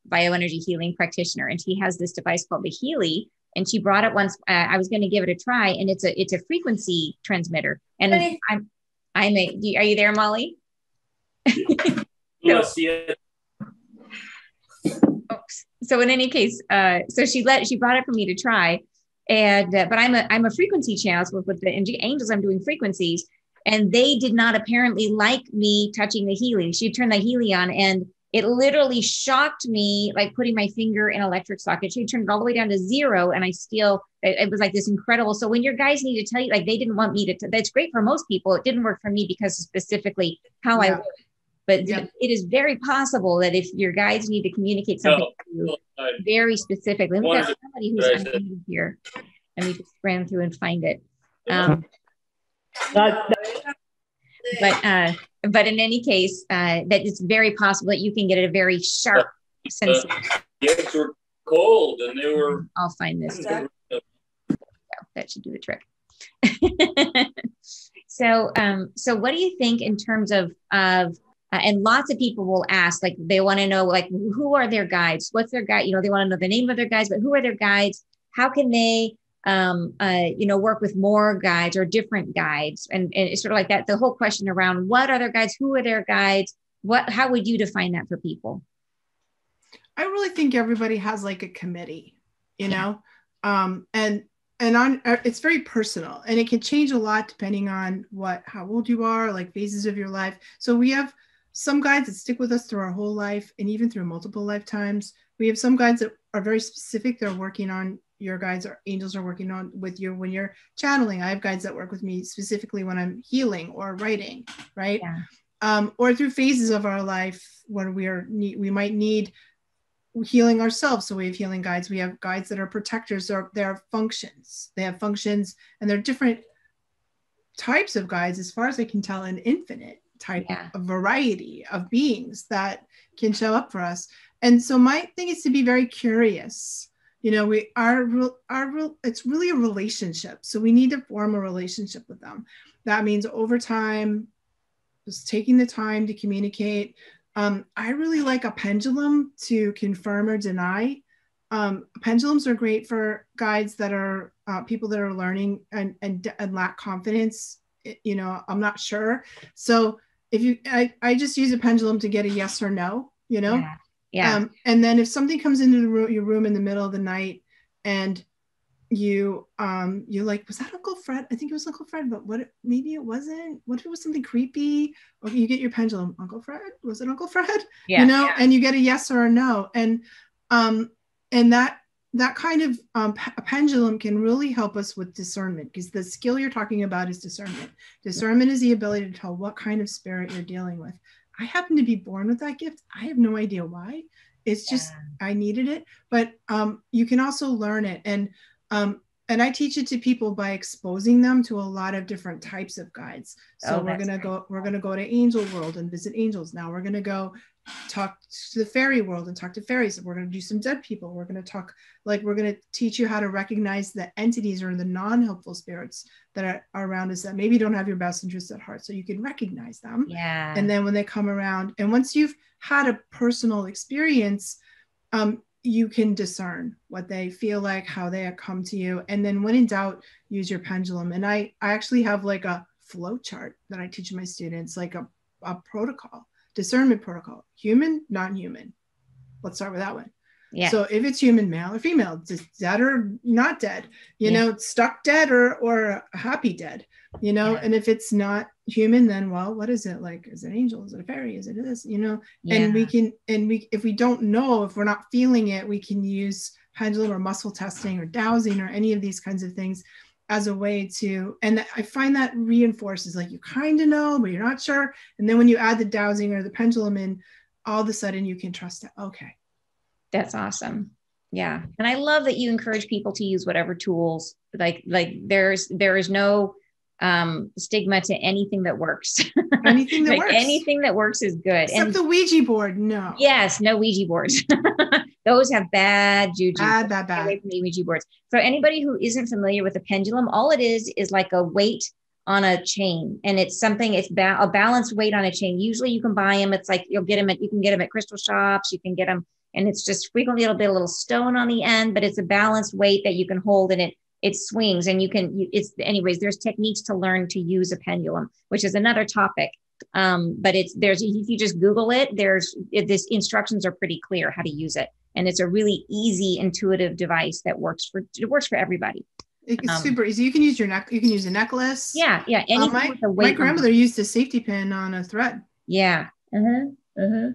bioenergy healing practitioner, and she has this device called the Healy, and she brought it once. I was going to give it a try, and it's a frequency transmitter. And are you there, Molly? Yes, yeah. So in any case, so she brought it for me to try, and but I'm a frequency channel. So with the angels, I'm doing frequencies, and they did not apparently like me touching the Healy. She turned the Healy on, and it literally shocked me, like putting my finger in an electric socket. She turned it all the way down to 0. And it was like this incredible. So when your guys need to tell you, like, they didn't want me to, that's great for most people. It didn't work for me because specifically how I would. But it is very possible that if your guides need to communicate something to you very specifically, we've got somebody who's unmuted here. Let me just ran through and find it. But in any case, that it's very possible that you can get a very sharp sensation. The eggs were cold, and they were. I'll find this. Yeah, that should do the trick. So what do you think in terms of and lots of people will ask, like, they want to know, like, who are their guides? What's their guide? They want to know the name of their guides, but who are their guides? How can they work with more guides or different guides? And it's sort of like that, the whole question around what are their guides? Who are their guides? How would you define that for people? I really think everybody has like a committee, and it's very personal, and it can change a lot depending on how old you are, like phases of your life. So we have some guides that stick with us through our whole life and even through multiple lifetimes. We have some guides that are very specific. They're working on your guides, or angels are working on with you when you're channeling. I have guides that work with me specifically when I'm healing or writing, right? Yeah. Or through phases of our life when we might need healing ourselves. So we have healing guides. We have guides that are protectors, or they are functions. They have functions, and they're different types of guides, as far as I can tell, an infinite type of variety of beings that can show up for us. And so my thing is to be very curious. It's really a relationship. So we need to form a relationship with them. That means over time, just taking the time to communicate. I really like a pendulum to confirm or deny. Pendulums are great for guides that are people that are learning and lack confidence. I'm not sure. So I just use a pendulum to get a yes or no, Yeah. And then if something comes into your room in the middle of the night and you're like, was that Uncle Fred? I think it was Uncle Fred, but maybe it wasn't. What if it was something creepy? Okay, you get your pendulum. Uncle Fred? Was it Uncle Fred? Yeah. And you get a yes or a no. And that kind of a pendulum can really help us with discernment, because the skill you're talking about is discernment. Discernment is the ability to tell what kind of spirit you're dealing with. I happen to be born with that gift. I have no idea why. It's just, I needed it, but you can also learn it. And I teach it to people by exposing them to a lot of different types of guides. So we're going to go to angel world and visit angels. Now we're going to go talk to the fairy world and talk to fairies. We're going to do some dead people. We're going to we're going to teach you how to recognize the entities or the non-helpful spirits that are around us that maybe don't have your best interests at heart. So you can recognize them. Yeah. And then when they come around, and once you've had a personal experience, you can discern what they feel like, how they come to you. And then when in doubt, use your pendulum. And I actually have like a flow chart that I teach my students, like a protocol, discernment protocol, human, non-human. Let's start with that one. Yeah. So if it's human, male or female, dead or not dead, stuck dead or happy dead, and if it's not human, then, well, what is it? Like, is it angel? Is it a fairy? Is it this, and if we don't know, if we're not feeling it, we can use pendulum or muscle testing or dowsing or any of these kinds of things as a way to, and I find that reinforces, like, you kind of know, but you're not sure. And then when you add the dowsing or the pendulum in, all of a sudden you can trust it. Okay. That's awesome. Yeah. And I love that you encourage people to use whatever tools, like there is no stigma to anything that works. Anything that works. Anything that works is good. Except the Ouija board. No. Yes. No Ouija boards. Those have bad juju. Bad. Away from the Ouija boards. For anybody who isn't familiar with a pendulum, all it is like a weight on a chain, and it's something, a balanced weight on a chain. Usually you can buy them. It's like, you can get them at crystal shops. You can get them, and it's just frequently it'll be a little stone on the end, but it's a balanced weight that you can hold, and it swings, and anyways, there's techniques to learn to use a pendulum, which is another topic. But if you just Google it, this instructions are pretty clear how to use it. And it's a really easy, intuitive device that works for everybody. It's super easy. You can use you can use a necklace. Yeah. Anything with a weight. My grandmother used a safety pin on a thread. Yeah. Well,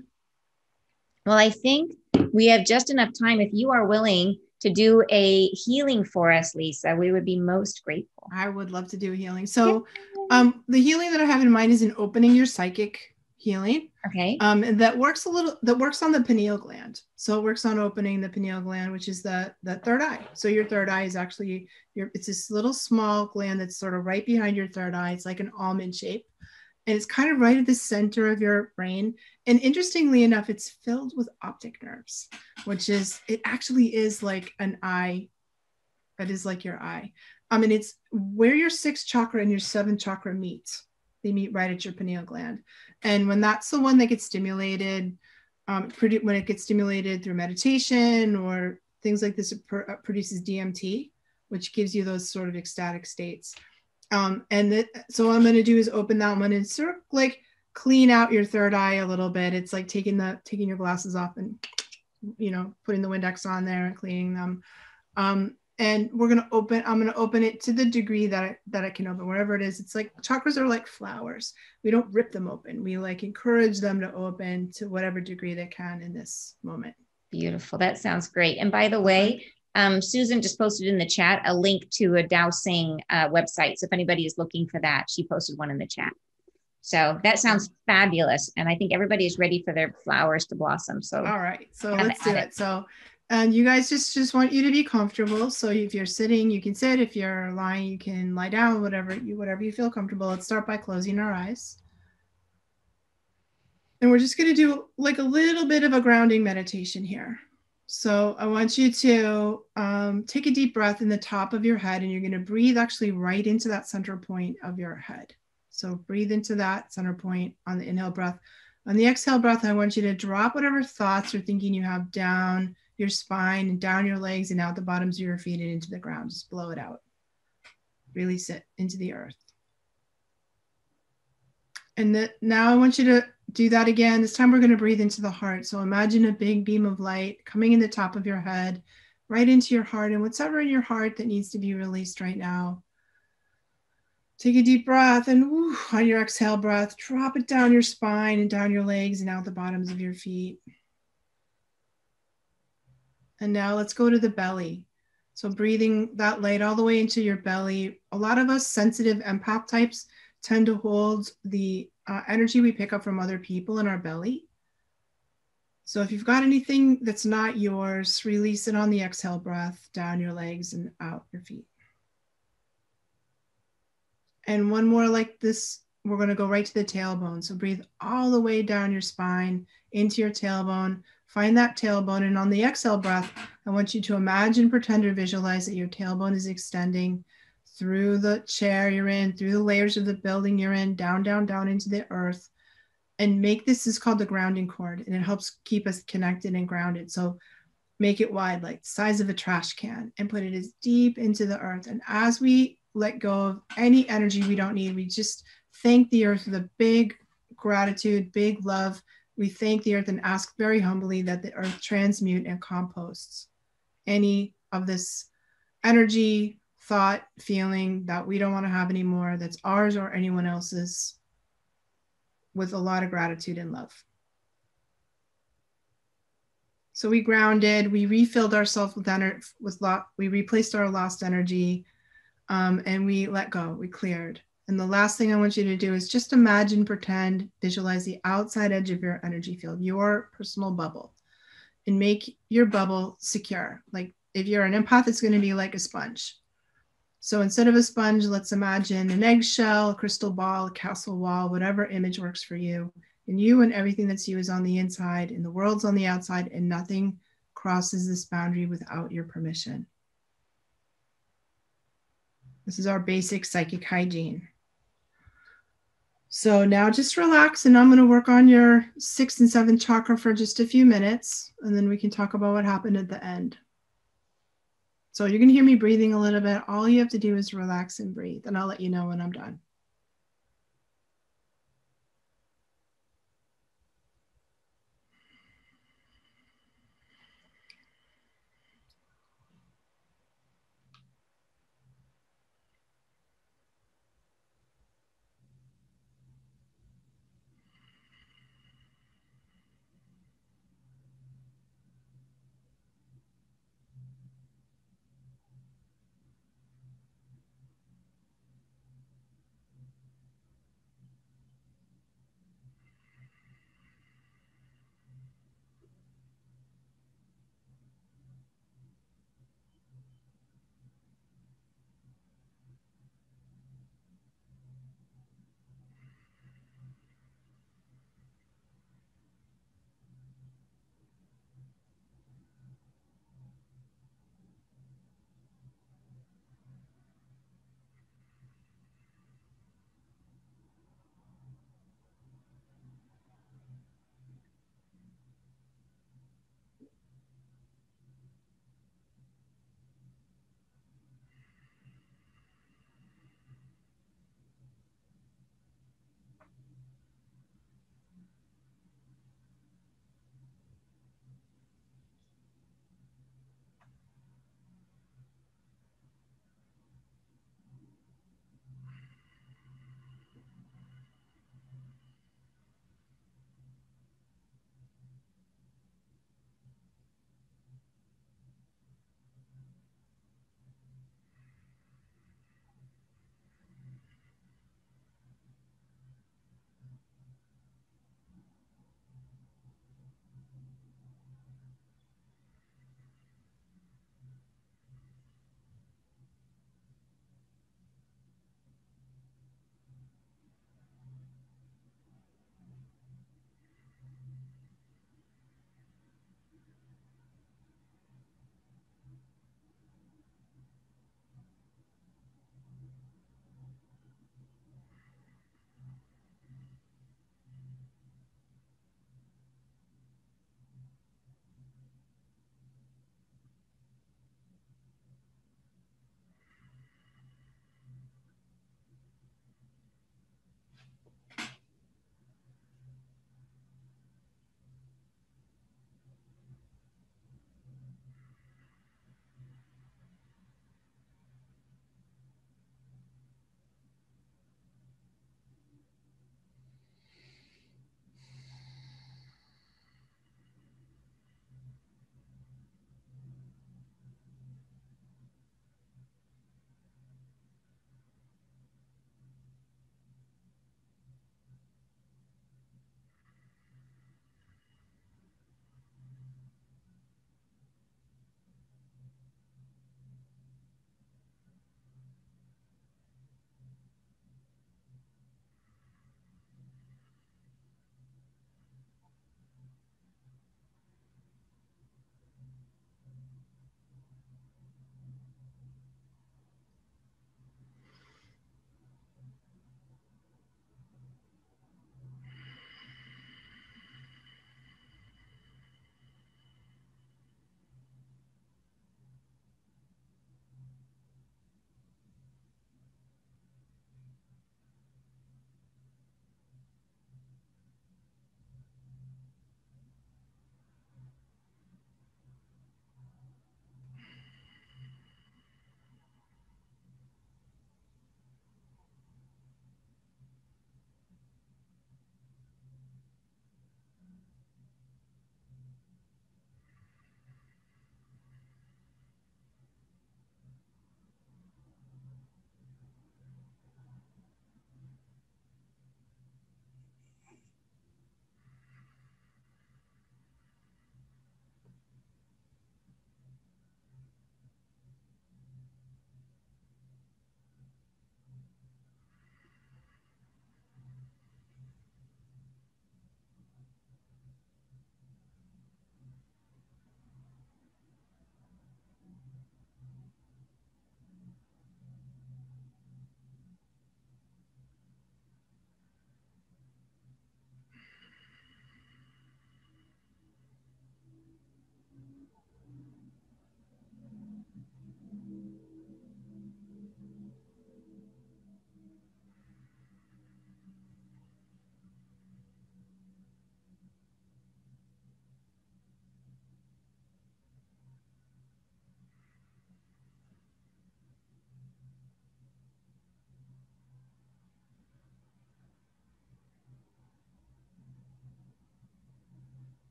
I think we have just enough time. If you are willing to do a healing for us, Lisa, we would be most grateful. I would love to do a healing. So the healing that I have in mind is an opening your psychic healing. Okay. And that works on the pineal gland. So it works on opening the pineal gland, which is the third eye. So your third eye is actually it's this little small gland that's sort of right behind your third eye. It's like an almond shape. And it's kind of right at the center of your brain. And interestingly enough, it's filled with optic nerves, it actually is like an eye. That is like your eye. And it's where your sixth chakra and your seventh chakra meet. They meet right at your pineal gland. And when that's the one that gets stimulated, when it gets stimulated through meditation or things like this, it produces DMT, which gives you those sort of ecstatic states. So what I'm going to do is open that one and sort of like clean out your third eye a little bit. It's like taking your glasses off and, you know, putting the Windex on there and cleaning them. And I'm going to open it to the degree that I can open, wherever it is. It's like chakras are like flowers. We don't rip them open. We like encourage them to open to whatever degree they can in this moment. Beautiful. That sounds great. And by the way, Susan just posted in the chat a link to a dowsing website. So if anybody is looking for that, she posted one in the chat. So that sounds fabulous. And I think everybody is ready for their flowers to blossom. So all right, so let's do it. So, and you guys just want you to be comfortable. So if you're sitting, you can sit. If you're lying, you can lie down, whatever you feel comfortable. Let's start by closing our eyes. And we're just going to do like a little bit of a grounding meditation here. So I want you to take a deep breath in the top of your head, and you're going to breathe actually right into that center point of your head. So breathe into that center point on the inhale breath. On the exhale breath, I want you to drop whatever thoughts or thinking you have down your spine and down your legs and out the bottoms of your feet and into the ground. Just blow it out. Release it into the earth. And now I want you to do that again. This time we're going to breathe into the heart. So imagine a big beam of light coming in the top of your head, right into your heart, and whatever in your heart that needs to be released right now. Take a deep breath, and on your exhale breath, drop it down your spine and down your legs and out the bottoms of your feet. And now let's go to the belly. So breathing that light all the way into your belly. A lot of us sensitive empath types tend to hold the energy we pick up from other people in our belly. So if you've got anything that's not yours, release it on the exhale breath, down your legs and out your feet. And one more like this, we're going to go right to the tailbone. So breathe all the way down your spine into your tailbone. Find that tailbone. And on the exhale breath, I want you to imagine, pretend, or visualize that your tailbone is extending through the chair you're in, through the layers of the building you're in, down, down, down into the earth. And make this is called the grounding cord, and it helps keep us connected and grounded. So make it wide, like the size of a trash can, and put it as deep into the earth. And as we let go of any energy we don't need, we just thank the earth with a big gratitude, big love. We thank the earth and ask very humbly that the earth transmute and composts any of this energy, thought, feeling that we don't want to have anymore, that's ours or anyone else's, with a lot of gratitude and love. So we grounded, we refilled ourselves with energy, we replaced our lost energy, and we let go, we cleared. And the last thing I want you to do is just imagine, pretend, visualize the outside edge of your energy field, your personal bubble, and make your bubble secure. Like if you're an empath, it's going to be like a sponge. So instead of a sponge, let's imagine an eggshell, a crystal ball, a castle wall, whatever image works for you. And you and everything that's you is on the inside, and the world's on the outside, and nothing crosses this boundary without your permission. This is our basic psychic hygiene. So now just relax, and I'm going to work on your 6th and 7th chakra for just a few minutes, and then we can talk about what happened at the end. So you're going to hear me breathing a little bit. All you have to do is relax and breathe, and I'll let you know when I'm done.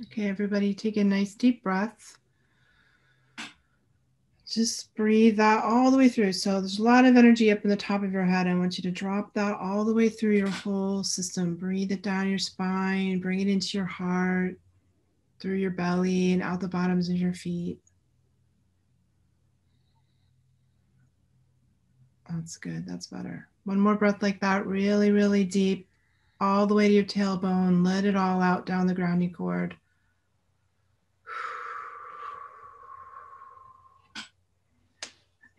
Okay, everybody take a nice deep breath. Just breathe that all the way through. So there's a lot of energy up in the top of your head. I want you to drop that all the way through your whole system. Breathe it down your spine, bring it into your heart, through your belly and out the bottoms of your feet. That's good. That's better. One more breath like that, really, really deep, all the way to your tailbone. Let it all out down the grounding cord.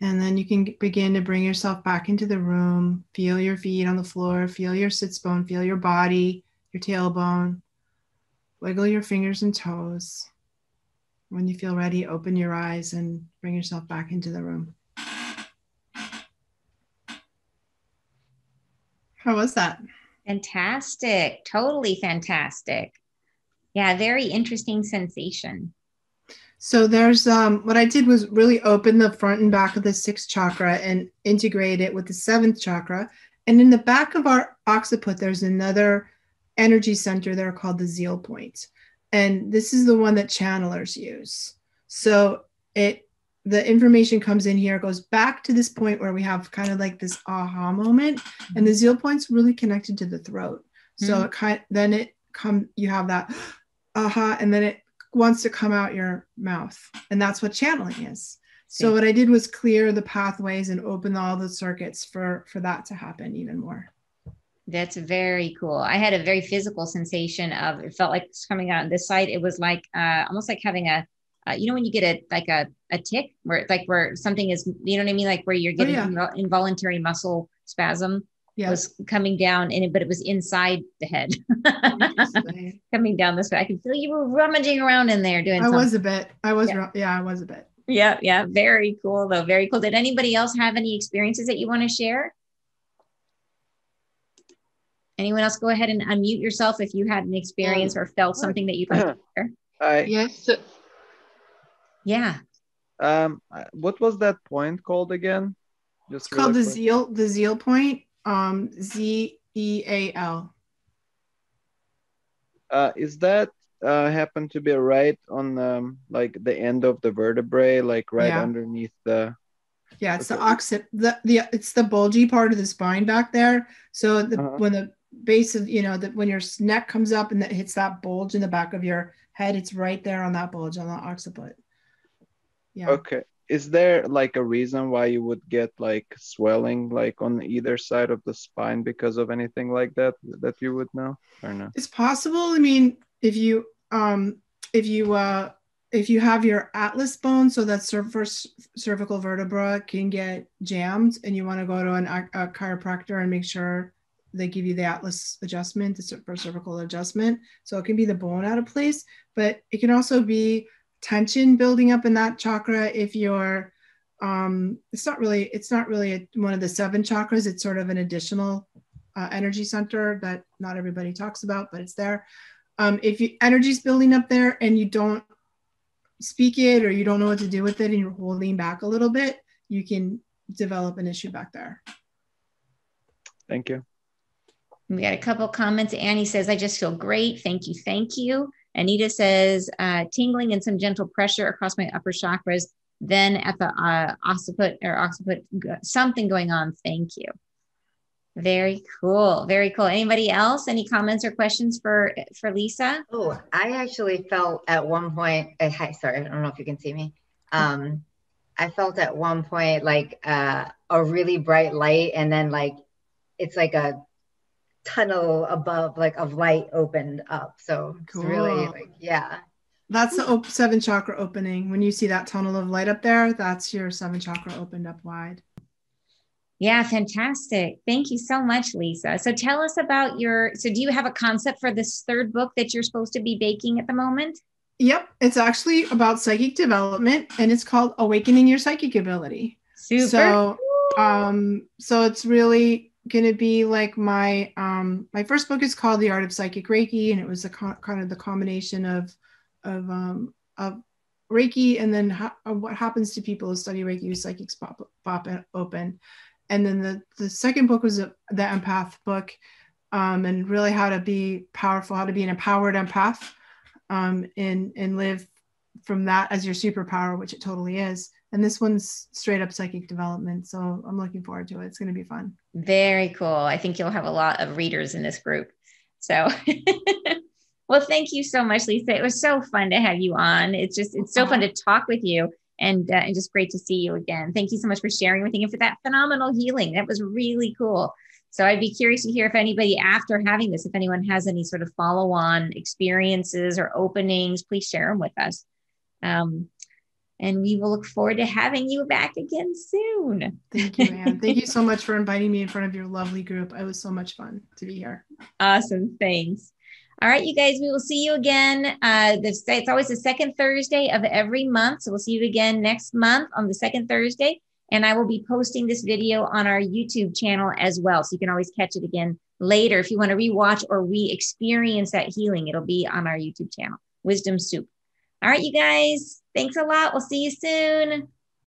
And then you can begin to bring yourself back into the room. Feel your feet on the floor. Feel your sits bone. Feel your body, your tailbone. Wiggle your fingers and toes. When you feel ready, open your eyes and bring yourself back into the room. How was that? Fantastic. Totally fantastic. Yeah, very interesting sensation. So there's what I did was really open the front and back of the sixth chakra and integrate it with the seventh chakra. And in the back of our occiput, there's another energy center there called the zeal point. And this is the one that channelers use. So the information comes in here, goes back to this point where we have kind of like this aha moment. And the zeal point's really connected to the throat. So you have that aha, and then it wants to come out your mouth, and that's what channeling is. So what I did was clear the pathways and open all the circuits for that to happen even more. That's very cool. I had a very physical sensation of, it felt like it's coming out on this side. It was like almost like having a when you get a tick where something is, you know what I mean, like where you're getting involuntary muscle spasm. Was coming down but it was inside the head. Coming down this way. I could feel you were rummaging around in there doing something. I was a bit. I was a bit. Yeah. Very cool though. Very cool. Did anybody else have any experiences that you want to share? Anyone else? Go ahead and unmute yourself if you had an experience or felt something that you'd like to share. Yes. Yeah. What was that point called again? It's called the zeal point. ZEAL. Is that happen to be right on like the end of the vertebrae, like right underneath the? Yeah, it's the occiput. It's the bulgy part of the spine back there. So when the base of when your neck comes up and that hits that bulge in the back of your head, it's right there on that bulge on the occiput. Yeah. Okay. Is there like a reason why you would get like swelling like on either side of the spine because of anything like that you would know or no? It's possible. I mean, if you have your atlas bone, so that's first cervical vertebra can get jammed, and you want to go to a chiropractor and make sure they give you the atlas adjustment for cervical adjustment. So it can be the bone out of place, but it can also be tension building up in that chakra. If you're it's not really one of the seven chakras. It's sort of an additional energy center that not everybody talks about, but it's there. If energy's building up there and you don't speak it, or you don't know what to do with it and you're holding back a little bit, you can develop an issue back there. Thank you. We got a couple comments. Annie says, I just feel great. Thank you. Anita says, tingling and some gentle pressure across my upper chakras. Then at the occiput, something going on. Thank you. Very cool. Very cool. Anybody else? Any comments or questions for Lisa? Oh, I actually felt at one point, hi, sorry, I don't know if you can see me. I felt at one point like a really bright light, and then like, it's like a tunnel above, like of light opened up. So cool. It's really like, yeah. That's the seven chakra opening. When you see that tunnel of light up there, that's your seven chakra opened up wide. Yeah, fantastic. Thank you so much, Lisa. So tell us about so do you have a concept for this third book that you're supposed to be baking at the moment? Yep. It's actually about psychic development, and it's called Awakening Your Psychic Ability. Super. So it's really going to be like my first book is called The Art of Psychic Reiki, and it was kind of the combination of Reiki, and then what happens to people who study Reiki, whose psychics pop open. And then the second book was the Empath book, and really how to be powerful, how to be an empowered empath. and live from that as your superpower, which it totally is. And this one's straight up psychic development. So I'm looking forward to it. It's going to be fun. Very cool. I think you'll have a lot of readers in this group. So, well, thank you so much, Lisa. It was so fun to have you on. It's so fun to talk with you, and just great to see you again. Thank you so much for sharing everything and for that phenomenal healing. That was really cool. So I'd be curious to hear if anybody, after having this, if anyone has any sort of follow-on experiences or openings, please share them with us. And we will look forward to having you back again soon. Thank you, Anne. Thank you so much for inviting me in front of your lovely group. It was so much fun to be here. Awesome. Thanks. All right, you guys, we will see you again. It's always the second Thursday of every month. So we'll see you again next month on the second Thursday. And I will be posting this video on our YouTube channel as well. So you can always catch it again later. If you want to rewatch or re-experience that healing, it'll be on our YouTube channel, Wisdom Soup. All right, you guys, thanks a lot. We'll see you soon.